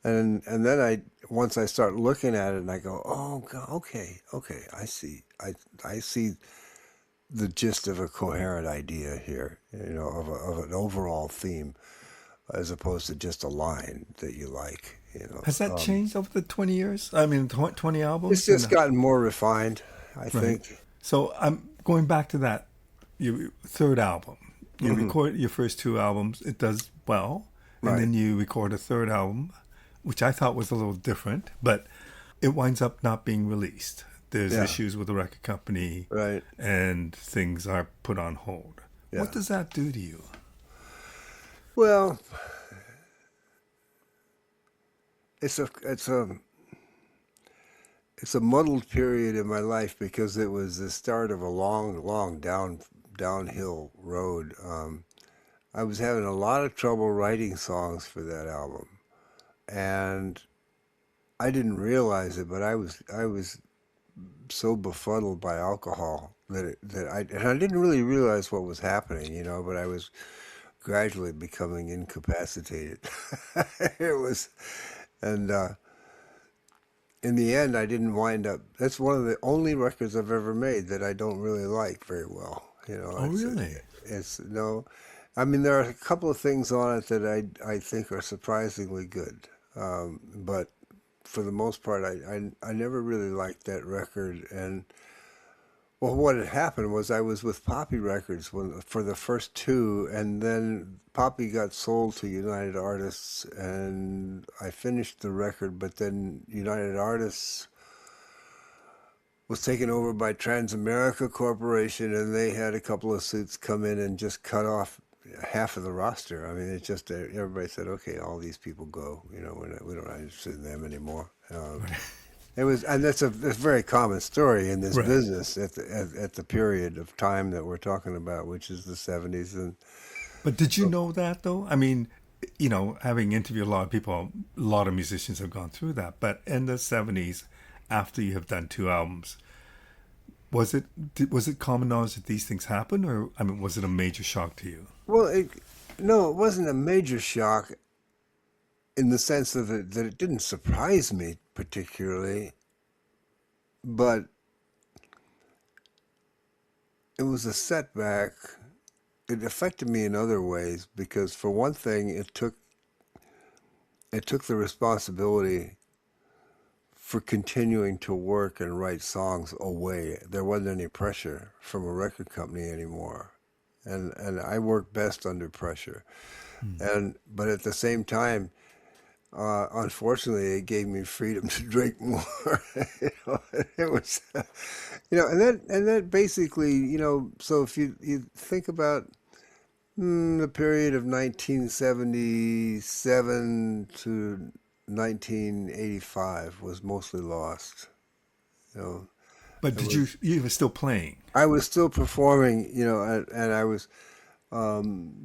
And then once I start looking at it and I go, oh, okay, okay, I see the gist of a coherent idea here, of an overall theme, as opposed to just a line that you like. Has that changed over the 20 years? I mean, 20 It's albums? just gotten more refined, I Right. think. So I'm going back to that. Your third album. You record your first two albums. It does well. And Right. then you record a third album, which I thought was a little different, but it winds up not being released. There's Yeah. issues with the record company Right. and things are put on hold. What Yeah. does that do to you? Well, it's a muddled period in my life because it was the start of a long, long downhill road. I was having a lot of trouble writing songs for that album, and I didn't realize it, but I was so befuddled by alcohol and I didn't really realize what was happening, but I was gradually becoming incapacitated. It was, and in the end, I didn't wind up. That's one of the only records I've ever made that I don't really like very well. Oh, really? It's no. I mean, there are a couple of things on it that I think are surprisingly good, but for the most part, I never really liked that record. And well, what had happened was I was with Poppy Records for the first two, and then Poppy got sold to United Artists, and I finished the record, but then United Artists was taken over by Transamerica Corporation, and they had a couple of suits come in and just cut off half of the roster. I mean, it just everybody said, okay, all these people go. We're not interested in them anymore. It was, and that's a very common story in this Right. business at the period of time that we're talking about, which is the '70s, and But did you so know that though? I mean, having interviewed a lot of people, a lot of musicians have gone through that. But in the 70s, after you have done two albums, was it common knowledge that these things happen, or I mean, was it a major shock to you? well, no, it wasn't a major shock in the sense that it didn't surprise me particularly, but it was a setback. It affected me in other ways because, for one thing, it took the responsibility for continuing to work and write songs away. There wasn't any pressure from a record company anymore. And I work best under pressure. Hmm. And but at the same time, unfortunately, it gave me freedom to drink more. You know, it was, and that basically, so if you think about the period of 1977 to 1985 was mostly lost. You know, But it did you was you were still playing? I was still performing, and I was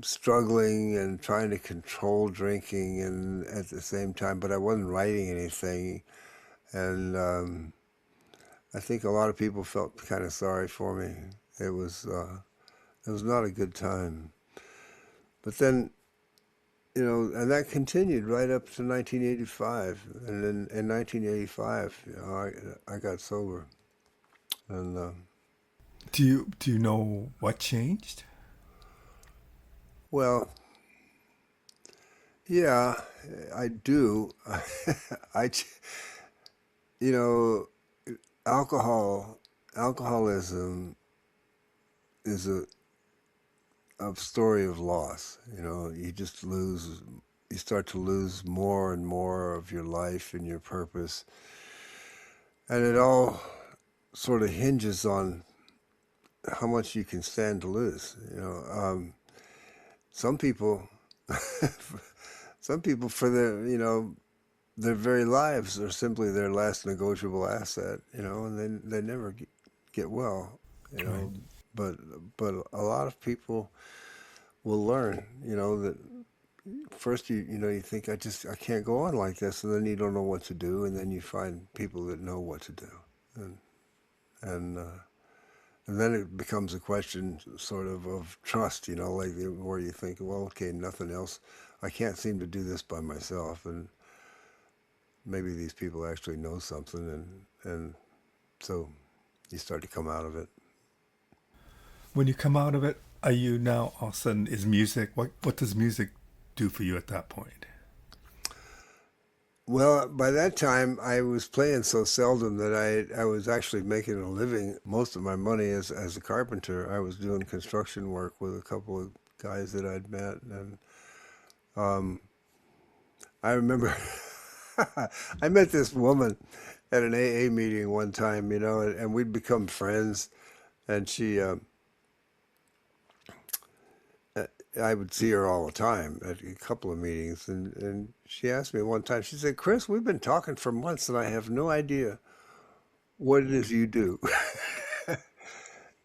struggling and trying to control drinking, and at the same time, but I wasn't writing anything, and I think a lot of people felt kind of sorry for me. It was it was not a good time. But then, and that continued right up to 1985, and then in 1985, I got sober, and Do you know what changed? well, yeah, I do. I, you know, alcoholism is a story of loss. You just lose, you start to lose more and more of your life and your purpose, and it all sort of hinges on how much you can stand to lose. Some people, some people for their very lives are simply their last negotiable asset, and they never get well, you Right. know. But a lot of people will learn, that first you think I can't go on like this, and then you don't know what to do, and then you find people that know what to do, and and uh, and then it becomes a question sort of trust, like where you think, well, okay, nothing else, I can't seem to do this by myself, and maybe these people actually know something, and so you start to come out of it. When you come out of it, are you now all of a sudden is music? What does music do for you at that point? Well, by that time, I was playing so seldom that I was actually making a living. Most of my money as a carpenter. I was doing construction work with a couple of guys that I'd met, and um, I remember I met this woman at an AA meeting one time, and we'd become friends, and uh, I would see her all the time at a couple of meetings, and she asked me one time, she said, "Chris, we've been talking for months, and I have no idea what it is you do."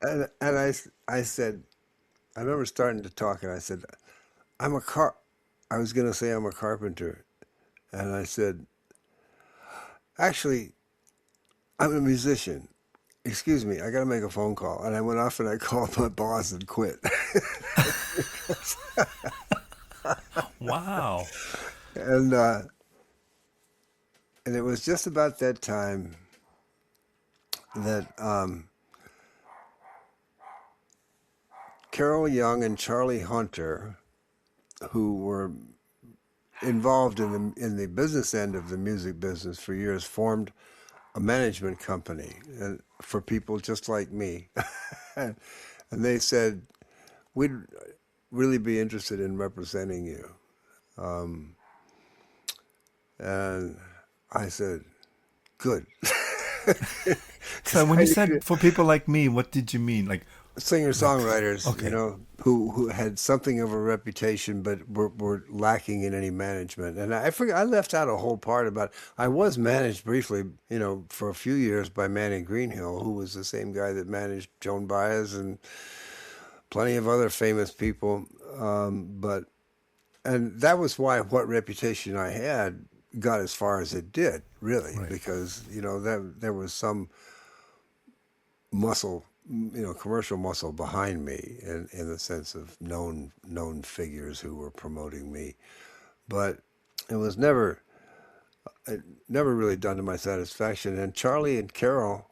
And I said, I remember starting to talk, and I said, I'm a car. I was going to say I'm a carpenter, and I said, actually, I'm a musician. Excuse me, I got to make a phone call. And I went off and I called my boss and quit. Wow. and uh, and it was just about that time that Carol Young and Charlie Hunter, who were involved in the business end of the music business for years, formed a management company and for people just like me. and they said, we'd really be interested in representing you. Um, and I said, good. So Because when I you said needed for people like me, what did you mean? Like singer-songwriters, okay. who had something of a reputation but were lacking in any management. And I forgot, I left out a whole part about, I was managed briefly, for a few years by Manny Greenhill, who was the same guy that managed Joan Baez and plenty of other famous people. But and that was why what reputation I had got as far as it did, really, Right. because that there was some muscle, commercial muscle behind me, in the sense of known figures who were promoting me. But it was never really done to my satisfaction. And Charlie and Carol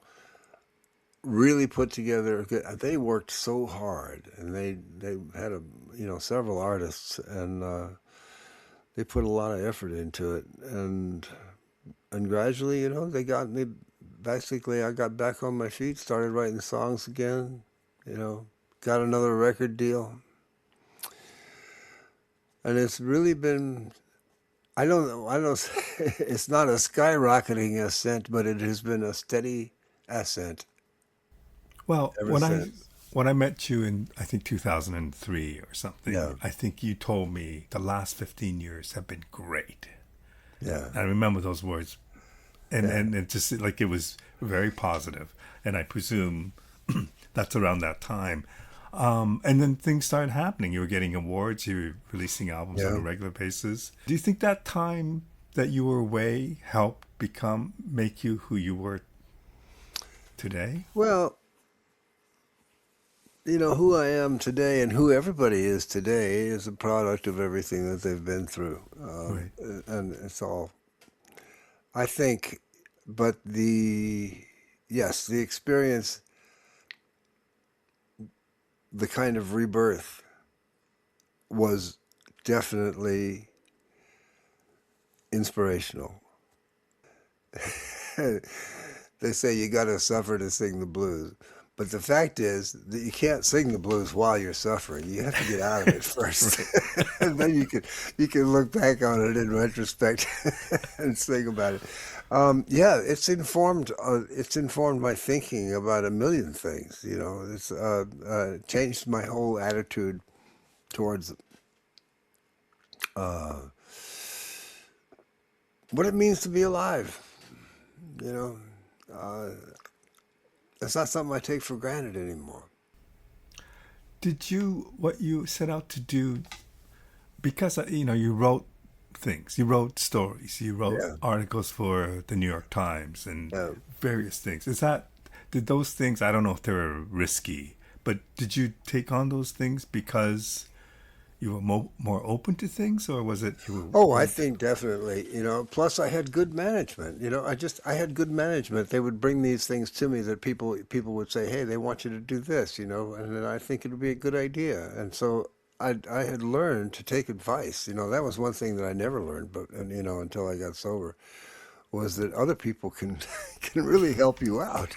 really put together. They worked so hard, and they had several artists, and they put a lot of effort into it, and and gradually, they got me. Basically, I got back on my feet, started writing songs again. You know, got another record deal, and it's really been. I don't know. I don't. It's not a skyrocketing ascent, but it has been a steady ascent Well, ever since. when I met you in I think 2003 or something, Yeah, I think you told me the last 15 years have been great. yeah, I remember those words, yeah. and it just like it was very positive, and I presume that's around that time. And then things started happening. You were getting awards. You were releasing albums on a Yeah. regular basis. Do you think that time that you were away helped make you who you were today? Well, who I am today and who everybody is today is a product of everything that they've been through. Right. And it's all, I think, but yes, the experience, the kind of rebirth was definitely inspirational. They say you got to suffer to sing the blues. But the fact is that you can't sing the blues while you're suffering. You have to get out of it first, Right. and then you can look back on it in retrospect and sing about it. Yeah, it's informed my thinking about a million things. It's changed my whole attitude towards uh, what it means to be alive. You know, uh, it's not something I take for granted anymore. Did you what you set out to do because you wrote things, you wrote stories, you wrote Yeah, articles for the New York Times and yeah. various things. Did those things? I don't know if they were risky, but did you take on those things because you were more open to things, or was it you Oh, I weren't? think definitely. Plus I had good management. I had good management. They would bring these things to me that people would say, "Hey, they want you to do this," and then I think it would be a good idea. And so I had learned to take advice. That was one thing that I never learned, but until I got sober, was that other people can can really help you out.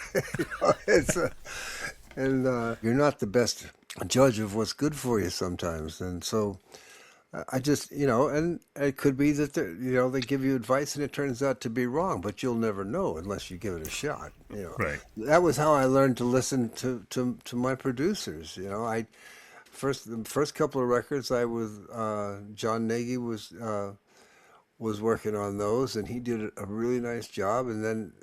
And you're not the best judge of what's good for you sometimes. And so I just, and it could be that they give you advice and it turns out to be wrong, but you'll never know unless you give it a shot. Right. That was how I learned to listen to my producers. The first couple of records I was John Nagy was working on those, and he did a really nice job. And then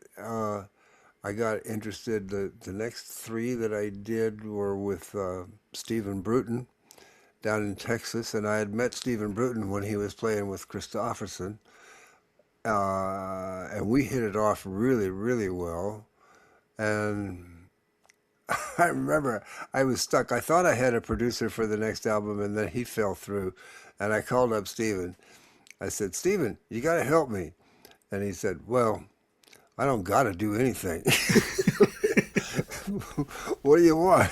I got interested. The next three that I did were with Stephen Bruton down in Texas, and I had met Stephen Bruton when he was playing with Christofferson, and we hit it off really, really well. And I remember I was stuck. I thought I had a producer for the next album, and then he fell through. And I called up Stephen. I said, "Stephen, you got to help me." And he said, "Well, I don't got to do anything. What do you want?"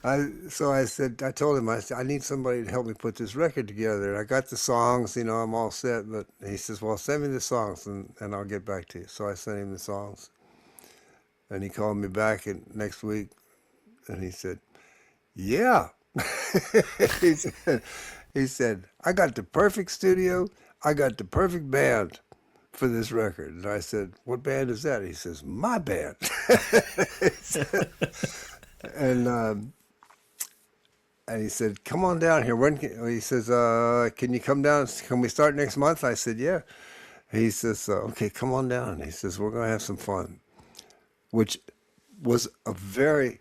and so I said, I told him, I said, "I need somebody to help me put this record together. And I got the songs, I'm all set." But he says, "Well, send me the songs and I'll get back to you." So I sent him the songs, and he called me back next week, and he said, "Yeah." he said, "I got the perfect studio. I got the perfect band for this record." And I said, "What band is that?" He says, "My band." and and he said, "Come on down here." He says, "Can you come down? Can we start next month?" I said, "Yeah." He says, "Okay, come on down." He says, "We're gonna have some fun," which was a very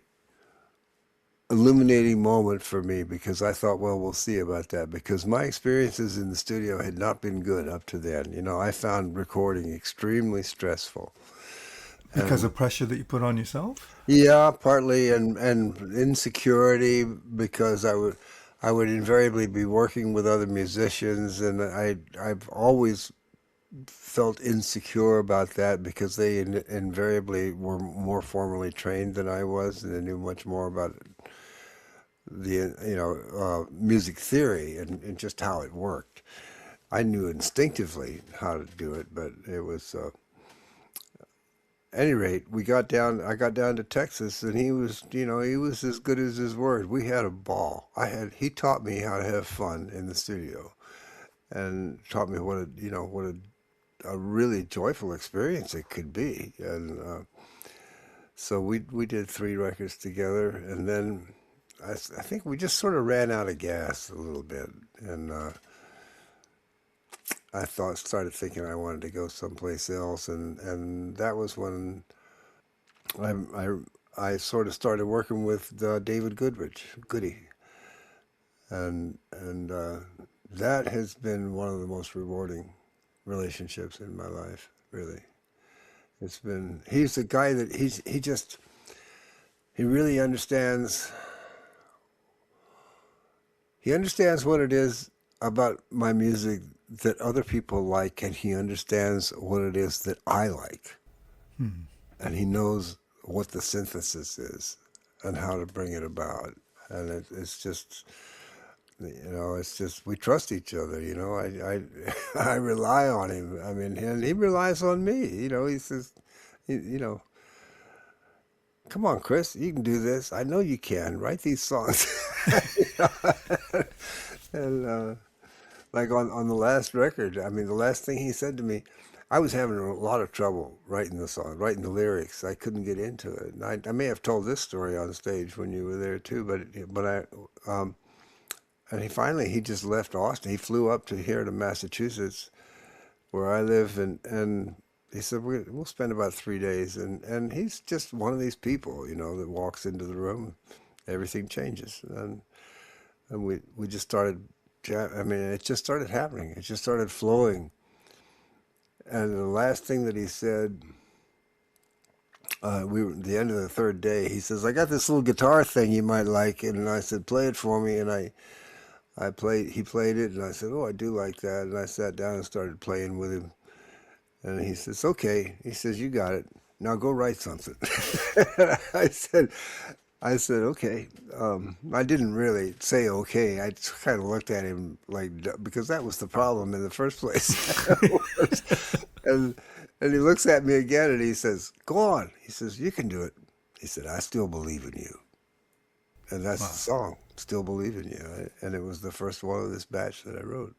illuminating moment for me because I thought, well, we'll see about that because my experiences in the studio had not been good up to then. I found recording extremely stressful. Because And of pressure that you put on yourself? yeah, partly and insecurity because I would invariably be working with other musicians and I've always felt insecure about that because they invariably were more formally trained than I was and they knew much more about the music theory and just how it worked. I knew instinctively how to do it, but it was. Any rate, we got down. I got down to Texas, and he was, he was as good as his word. We had a ball. He taught me how to have fun in the studio, and taught me what a really joyful experience it could be. And so we did 3 records together, and then I think we just sort of ran out of gas a little bit, and I started thinking I wanted to go someplace else, and that was when I I, I sort of started working with David Goody, and that has been one of the most rewarding relationships in my life. Really, he's the guy that he really understands. He understands what it is about my music that other people like, and he understands what it is that I like. Hmm. And he knows what the synthesis is and how to bring it about. And it's just, it's just we trust each other. I rely on him. I mean, and he relies on me. He says, you know, come on, Chris, you can do this. I know you can. Write these songs. And like on the last record, I mean, the last thing he said to me, I was having a lot of trouble writing the song, writing the lyrics. I couldn't get into it. And I may have told this story on stage when you were there too, and he just left Austin. He flew up to here to Massachusetts, where I live, and he said we'll spend about 3 days, and he's just one of these people, that walks into the room, everything changes, and we just started. I mean, it just started happening. It just started flowing. And the last thing that he said, we were at the end of the third day. He says, "I got this little guitar thing you might like," and I said, "Play it for me." And I played. He played it, and I said, "Oh, I do like that." And I sat down and started playing with him. And he says, "Okay." He says, "You got it. Now go write something." I said, I said, "Okay." I didn't really say okay. I just kind of looked at him like, because that was the problem in the first place. and and he looks at me again and he says, "Go on." He says, "You can do it." He said, "I still believe in you." And that's the Wow. song, "Still Believe in You." And it was the first one of this batch that I wrote.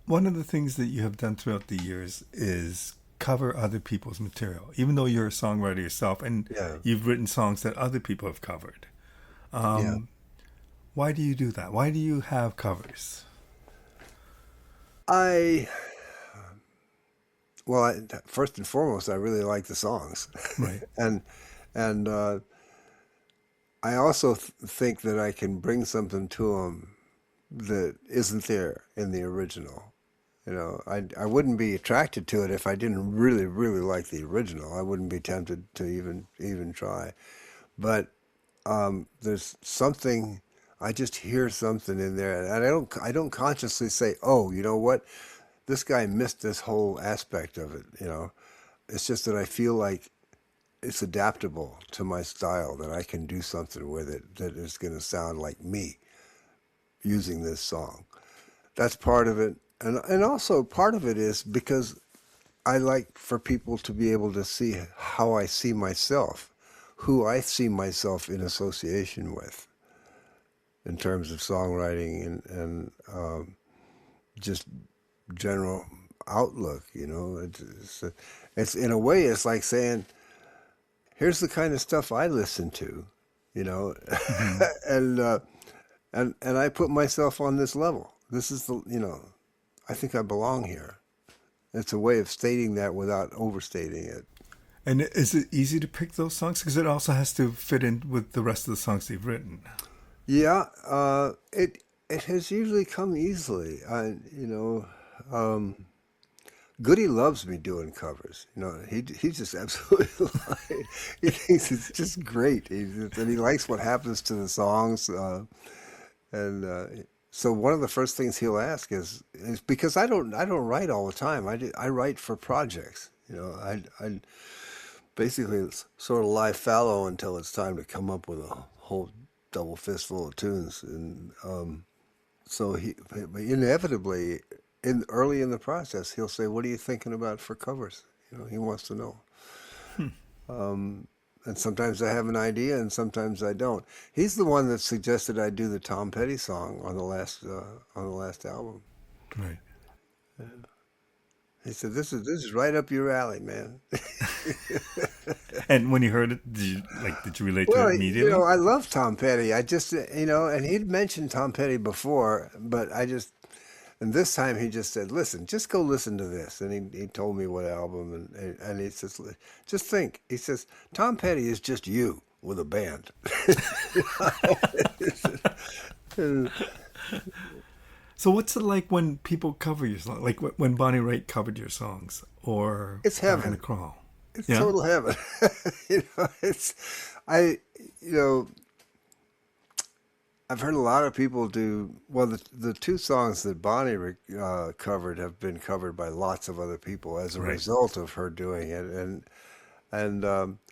One of the things that you have done throughout the years is cover other people's material, even though you're a songwriter yourself and Yeah. you've written songs that other people have covered. Yeah. Why do you do that? Why do you have covers? I, well, first and foremost, I really like the songs. Right. and, and, I also think that I can bring something to them that isn't there in the original. I wouldn't be attracted to it if I didn't really, really like the original. I wouldn't be tempted to even try. But there's something. I just hear something in there, and I don't consciously say, "Oh, you know what? This guy missed this whole aspect of it." It's just that I feel like it's adaptable to my style, that I can do something with it that is going to sound like me using this song. That's part of it. And also part of it is because I like for people to be able to see how I see myself, who I see myself in association with in terms of songwriting and just general outlook. It's in a way, it's like saying, here's the kind of stuff I listen to, you know, Hmm. and and I put myself on this level. This is I think I belong here. It's a way of stating that without overstating it. And is it easy to pick those songs? Because it also has to fit in with the rest of the songs you've written. Yeah, it has usually come easily. Goody loves me doing covers. He just absolutely he thinks it's just great. And he likes what happens to the songs. And so one of the first things he'll ask is because I don't write all the time. I write for projects. I basically sort of lie fallow until it's time to come up with a whole double fistful of tunes. And So but inevitably, in early in the process, he'll say, "What are you thinking about for covers?" He wants to know. Um, and sometimes I have an idea, and sometimes I don't. He's the one that suggested I do the Tom Petty song on the last album. Right. He said, "This is right up your alley, man." And when you heard it, did you relate to it Well, immediately? I love Tom Petty. I just, and he'd mentioned Tom Petty before, but and this time he just said, "Listen, just go listen to this." And he told me what album, and he says, "Just think." He says, "Tom Petty is just you with a band." So what's it like when people cover your song? Like when Bonnie Raitt covered your songs or It's Diana heaven. Krall? It's Yeah. total heaven. It's I, you know, I've heard a lot of people do well. The two songs that Bonnie covered have been covered by lots of other people as a Right. result of her doing it, and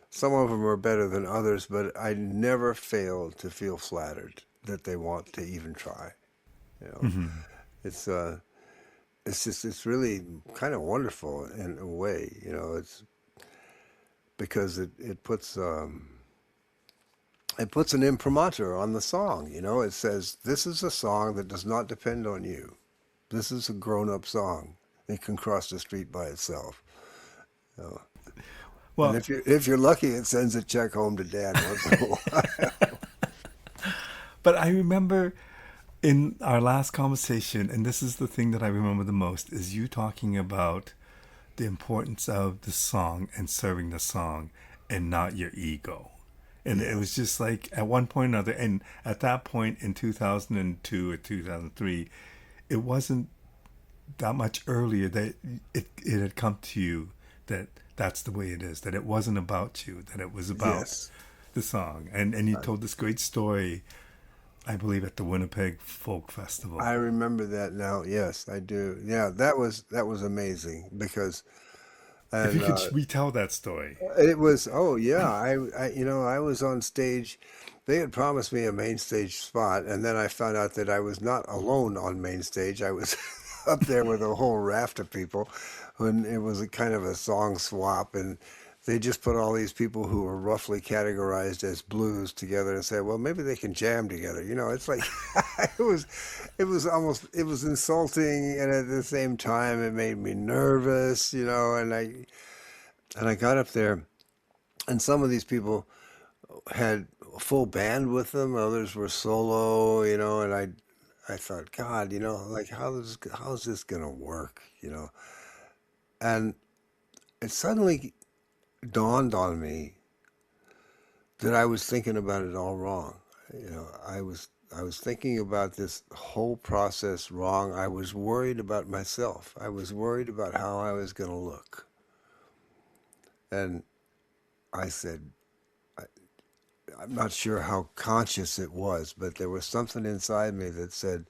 some of them are better than others. But I never fail to feel flattered that they want to even try. You know, Hmm. it's uh, it's really kind of wonderful in a way. It's because it puts an imprimatur on the song. It says, "This is a song that does not depend on you. This is a grown-up song. It can cross the street by itself." You know? And Well, if you're lucky, it sends a check home to dad once in a while. but I remember in our last conversation, and this is the thing that I remember the most, is you talking about the importance of the song and serving the song and not your ego. And it was Yes, just like at one point or another, and at that point in 2002 or 2003, it wasn't that much earlier that it had come to you that that's the way it is, that it wasn't about you, that it was about yes. the song. And you I, told this great story, I believe, at the Winnipeg Folk I Festival. remember that now. Yes, I do. Yeah, that was amazing because If you and could retell that story. it was, oh yeah, I was on stage. They had promised me a main stage spot, and then I found out that I was not alone on main stage. I was up there with a whole raft of people, when it was a kind of a song swap, and they just put all these people who were roughly categorized as blues together and said, well, maybe they can jam together. It's like it was insulting, and at the same time, it made me nervous. And I got up there, and some of these people had a full band with them, others were solo, and I thought, God, like how's this gonna work, And it suddenly dawned on me that I was thinking about it all wrong. I was thinking about this whole process wrong. I was worried about myself. I was worried about how I was gonna look. And I said, I'm not sure how conscious it was, but there was something inside me that said,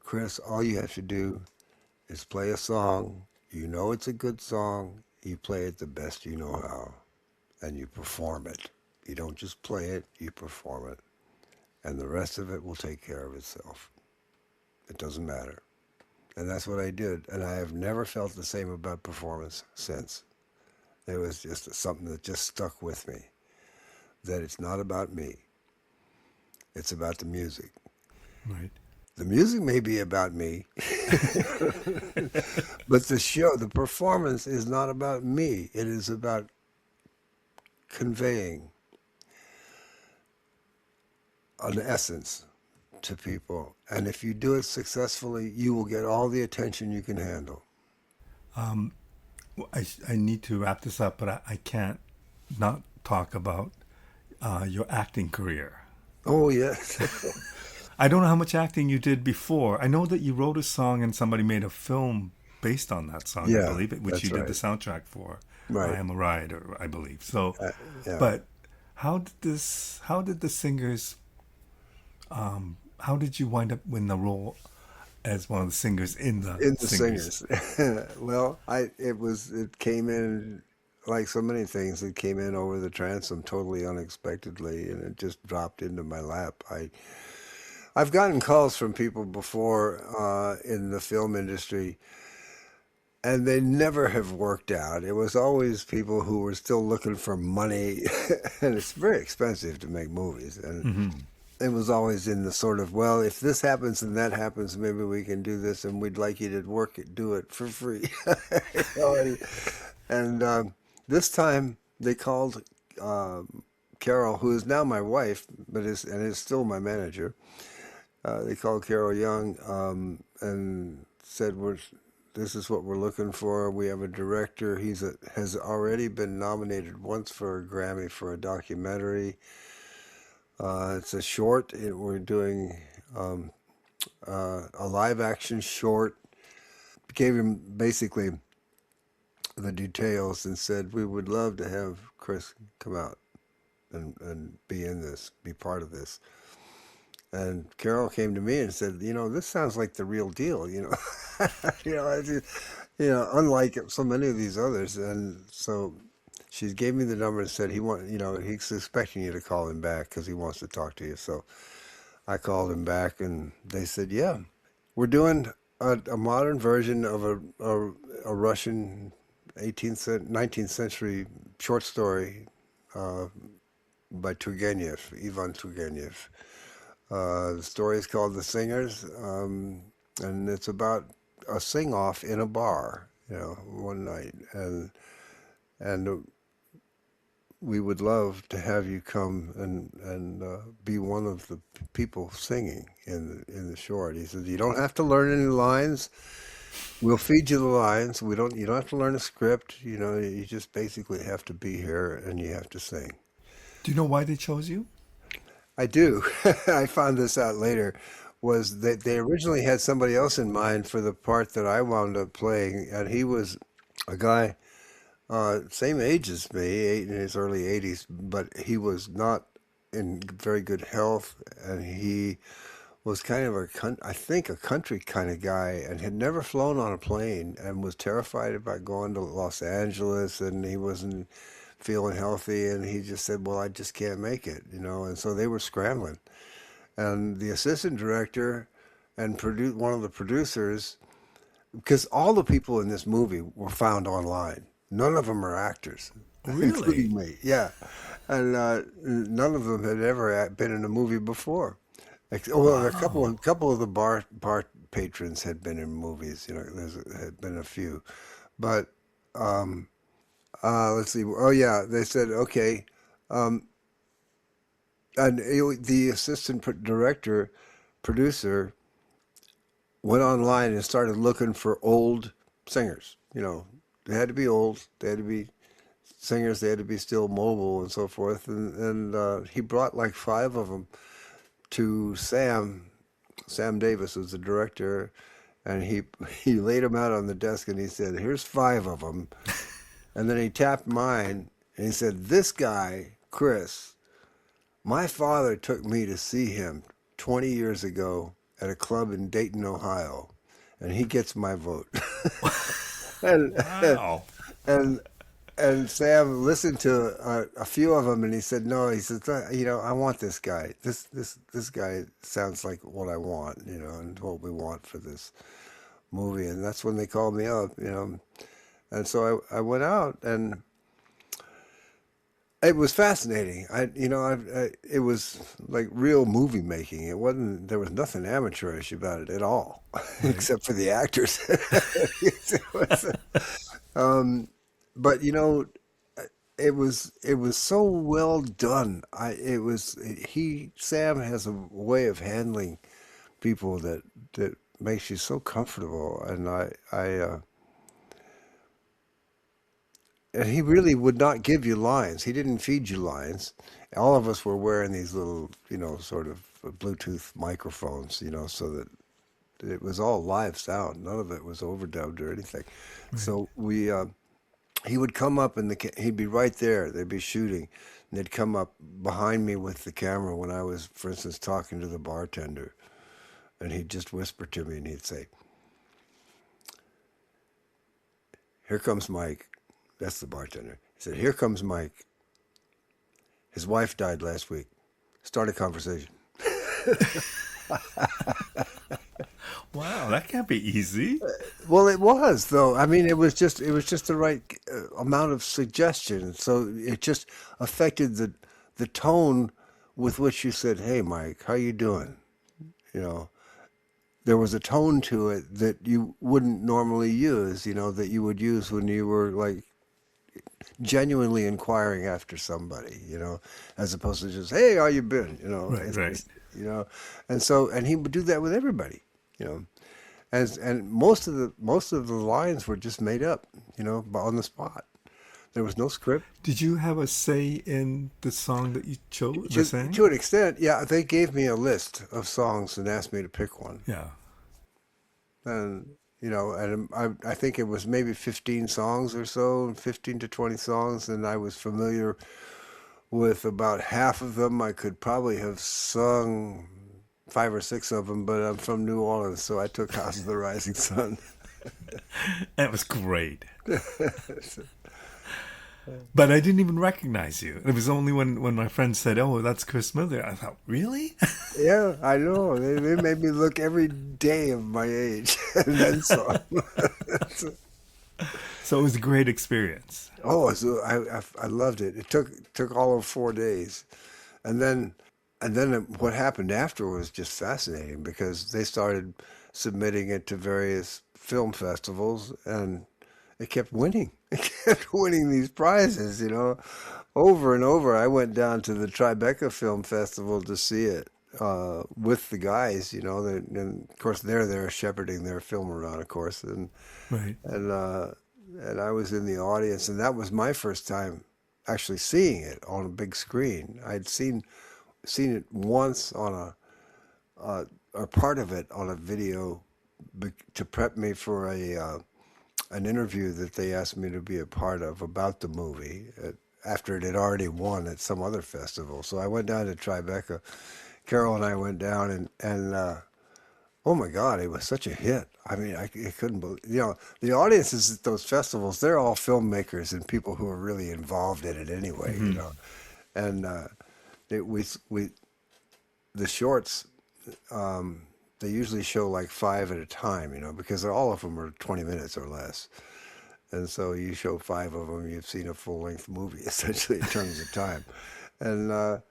Chris, all you have to do is play a song. You know it's a good song. You play it the best you know how, and you perform it. You don't just play it, you perform it. And the rest of it will take care of itself. It doesn't matter. And that's what I did. And I have never felt the same about performance since. It was just something that just stuck with me, that it's not about me, it's about the music. Right. The music may be about me, but the performance is not about me. It is about conveying an essence to people. And if you do it successfully, you will get all the attention you can handle. Well, I need to wrap this up, but I can't not talk about your acting career. Oh, yes. I don't know how much acting you did before. I know that you wrote a song and somebody made a film based on that song, I Yeah, believe it, which you that's did the right. soundtrack for. I Right. Am a Ride, or I believe. So, Uh, yeah. but how did the singers, how did you wind up in the role as one of the singers in the In the singers? singers. Well, it came in like so many things. It came in over the transom totally unexpectedly, and it just dropped into my lap. I've gotten calls from people before in the film industry, and they never have worked out. It was always people who were still looking for money, and it's very expensive to make movies. And it was always in the sort of, well, if this happens and that happens, maybe we can do this, and we'd like you to do it for free. You know, and this time they called Carol, who is now my wife, but is still my manager. They called Carol Young and said, this is what we're looking for. We have a director. Has already been nominated once for a Grammy for a documentary. It's a short. We're doing a live action short. Gave him basically the details and said, we would love to have Chris come out and be in this, be part of this. And Carol came to me and said, this sounds like the real deal, unlike so many of these others. And so she gave me the number and said, he's expecting you to call him back because he wants to talk to you. So I called him back and they said, yeah, we're doing a modern version of a Russian 19th century short story by Ivan Turgenev. The story is called The Singers, and it's about a sing-off in a bar, one night, and we would love to have you come and be one of the people singing in the short. He says, you don't have to learn any lines. We'll feed you the lines. You don't have to learn a script. You just basically have to be here and you have to sing. Do you know why they chose you? I do. I found this out later. Was that they originally had somebody else in mind for the part that I wound up playing, and he was a guy same age as me, in his early 80s, but he was not in very good health, and he was kind of I think a country kind of guy, and had never flown on a plane, and was terrified about going to Los Angeles, and he wasn't feeling healthy, and he just said, well, I just can't make it, and so they were scrambling. And the assistant director and one of the producers, because all the people in this movie were found online. None of them are actors, Really? including me. Yeah, and none of them had ever been in a movie before. Well, a Wow. couple of the bar patrons had been in movies. Had been a few, but let's see. Oh yeah, they said okay, and the assistant director, producer went online and started looking for old singers. They had to be old. They had to be singers. They had to be still mobile and so forth. And he brought like five of them to Sam. Sam Davis was the director, and he laid them out on the desk and he said, "Here's five of them." And then he tapped mine and he said, "This guy, Chris, my father took me to see him 20 years ago at a club in Dayton, Ohio, and he gets my vote." and Wow. and and Sam listened to a few of them, and he said, "No," he said, I want this guy. This guy sounds like what I want, and what we want for this movie." And that's when they called me up. And so I went out, and it was fascinating. It was like real movie making. It wasn't. There was nothing amateurish about it at all, Right. except for the actors. It was, um, but it was so well done. It was he Sam has a way of handling people that makes you so comfortable, and he really would not give you lines. He didn't feed you lines. All of us were wearing these little, sort of Bluetooth microphones, so that it was all live sound. None of it was overdubbed or anything. Right. So he would come up and he'd be right there. They'd be shooting, and they'd come up behind me with the camera when I was, for instance, talking to the bartender, and he'd just whisper to me and he'd say, "Here comes Mike." That's the bartender. He said, "Here comes Mike. His wife died last week. Start a conversation." Wow, that can't be easy. Well, it was though. I mean, it was just the right amount of suggestion. So it just affected the tone with which you said, "Hey, Mike, how you doing?" You know, there was a tone to it that you wouldn't normally use. That you would use when you were like genuinely inquiring after somebody. As opposed to just, "Hey, how you been?" Right, It's right. just, and he would do that with everybody. You know. And most of the lines were just made up, on the spot. There was no script. Did you have a say in the song that you chose, the To sang? an extent, yeah, they gave me a list of songs and asked me to pick one. Yeah. And I think it was maybe 15 songs or so, 15 to 20 songs, and I was familiar with about half of them. I could probably have sung five or six of them, but I'm from New Orleans, so I took House of the Rising Sun. That was great. But I didn't even recognize you. It was only when my friend said, "Oh, that's Chris Miller." I thought, "Really?" Yeah, I know. They made me look every day of my age and then some. So it was a great experience. I loved it. It took all of 4 days, and then what happened after was just fascinating because they started submitting it to various film festivals, and it kept winning. It kept winning these prizes, over and over. I went down to the Tribeca Film Festival to see it with the guys, and of course they're there shepherding their film around, of course, Right. and uh, and I was in the audience, and that was my first time actually seeing it on a big screen. I'd seen it once on or part of it on a video to prep me for an interview that they asked me to be a part of about the movie after it had already won at some other festival. So I went down to Tribeca. Carol and I went down, and oh my God, it was such a hit. I mean, I couldn't believe, the audiences at those festivals, they're all filmmakers and people who are really involved in it anyway, and it, we the shorts, um, they usually show like five at a time, because all of them are 20 minutes or less. And so you show five of them, you've seen a full length movie essentially in terms of time. And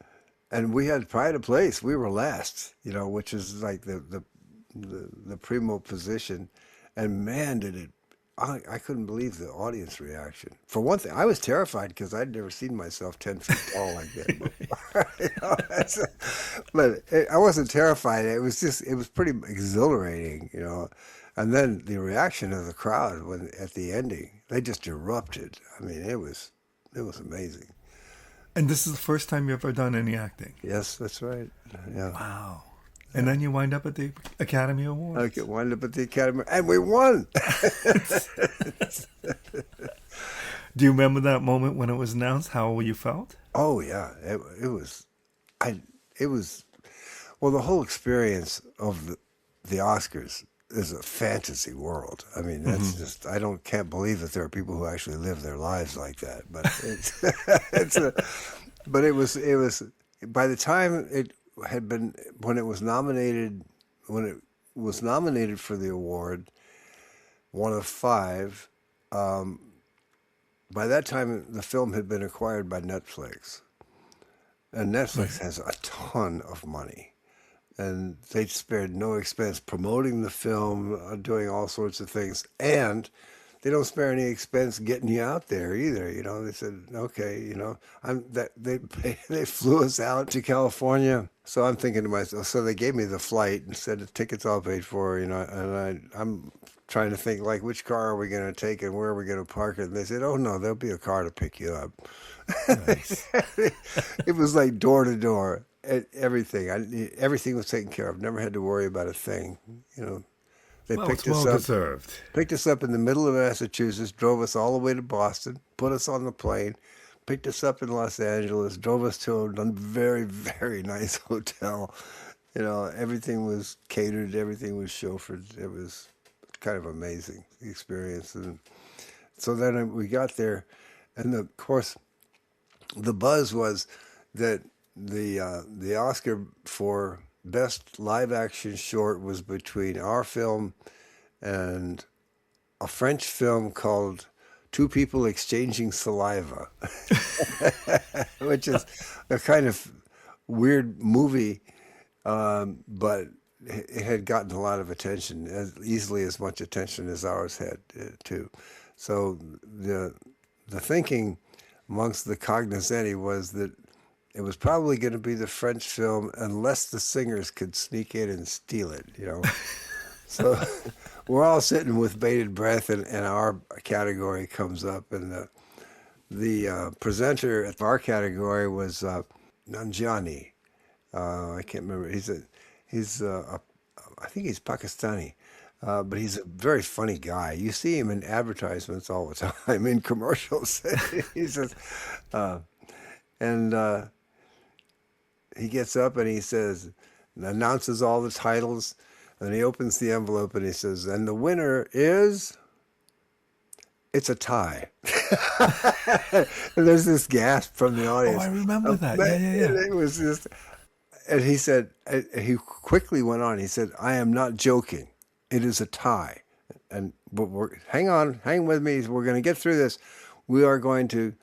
and we had pride of place. We were last, which is like the primo position. And man, did it! I couldn't believe the audience reaction. For one thing, I was terrified because I'd never seen myself 10 feet tall like that before. But I wasn't terrified. It was pretty exhilarating. And then the reaction of the crowd when at the ending, they just erupted. I mean, it was amazing. And this is the first time you've ever done any acting. Yes, that's right. Yeah. Wow. And Yeah. then you wind up at the Academy I Awards. wound up at the Academy, and we won. Do you remember that moment when it was announced? How you felt? Oh yeah, it was. I it was well the whole experience of the Oscars is a fantasy world. I mean, that's just I don't can't believe that there are people who actually live their lives like that. But it's it's a but it was by the time it had been when it was nominated for the award, one of five. Um, by that time, the film had been acquired by Netflix, and Netflix Right. has a ton of money, and they spared no expense promoting the film, doing all sorts of things, and they don't spare any expense getting you out there either. They said, okay, I'm that they flew us out to California. So I'm thinking to myself, so they gave me the flight and said the tickets all paid for, and I'm trying to think like which car are we going to take and where are we going to park it? And they said, oh no, there'll be a car to pick you up. Nice. It was like door to door. Everything, everything was taken care of. Never had to worry about a thing. You know, they Well, it's picked well us up, deserved. picked us up in the middle of Massachusetts, drove us all the way to Boston, put us on the plane, picked us up in Los Angeles, drove us to a very, very nice hotel. Everything was catered, everything was chauffeured. It was kind of amazing experience. And so then we got there, and of course, the buzz was that the Oscar for best live action short was between our film and a French film called Two People Exchanging Saliva, which is a kind of weird movie, but it had gotten a lot of attention, as easily as much attention as ours had too. So the thinking amongst the cognoscenti was that it was probably going to be the French film unless the singers could sneak in and steal it, you know. So we're all sitting with bated breath, and our category comes up, and the presenter at our category was Nanjiani. I can't remember. I think he's Pakistani, but he's a very funny guy. You see him in advertisements all the time, in commercials. He says, and he gets up and he says, announces all the titles, and he opens the envelope and he says, and the winner is, it's a tie. And there's this gasp from the audience. Oh, I remember that. Yeah. It was just, and he said, he quickly went on. He said, I am not joking. It is a tie. But hang with me. We're going to get through this. We are going to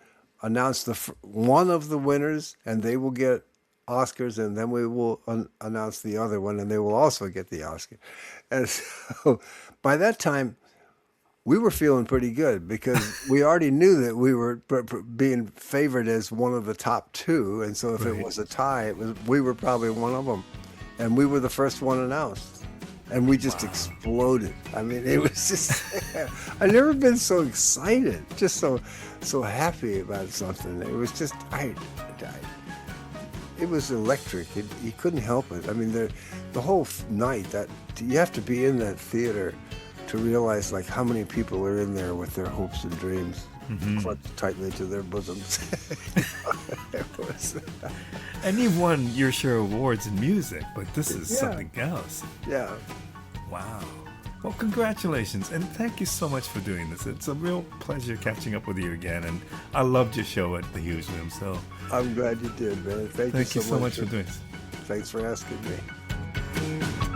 announce one of the winners, and they will get Oscars, and then we will announce the other one, and they will also get the Oscar. And so by that time, we were feeling pretty good because we already knew that we were being favored as one of the top two, and so if it was a tie, we were probably one of them, and we were the first one announced, and we just exploded. I mean, it was just I've never been so excited, just so happy about something. It was just it was electric. You couldn't help it. I mean, the whole night, that you have to be in that theater to realize like how many people are in there with their hopes and dreams clutched tightly to their bosoms. And you've won your share of awards in music, but this is something else. Yeah. Wow. Well, congratulations, and thank you so much for doing this. It's a real pleasure catching up with you again, and I loved your show at the Hughes Room, so I'm glad you did, man. Thank you so much for doing this. Thanks for asking me.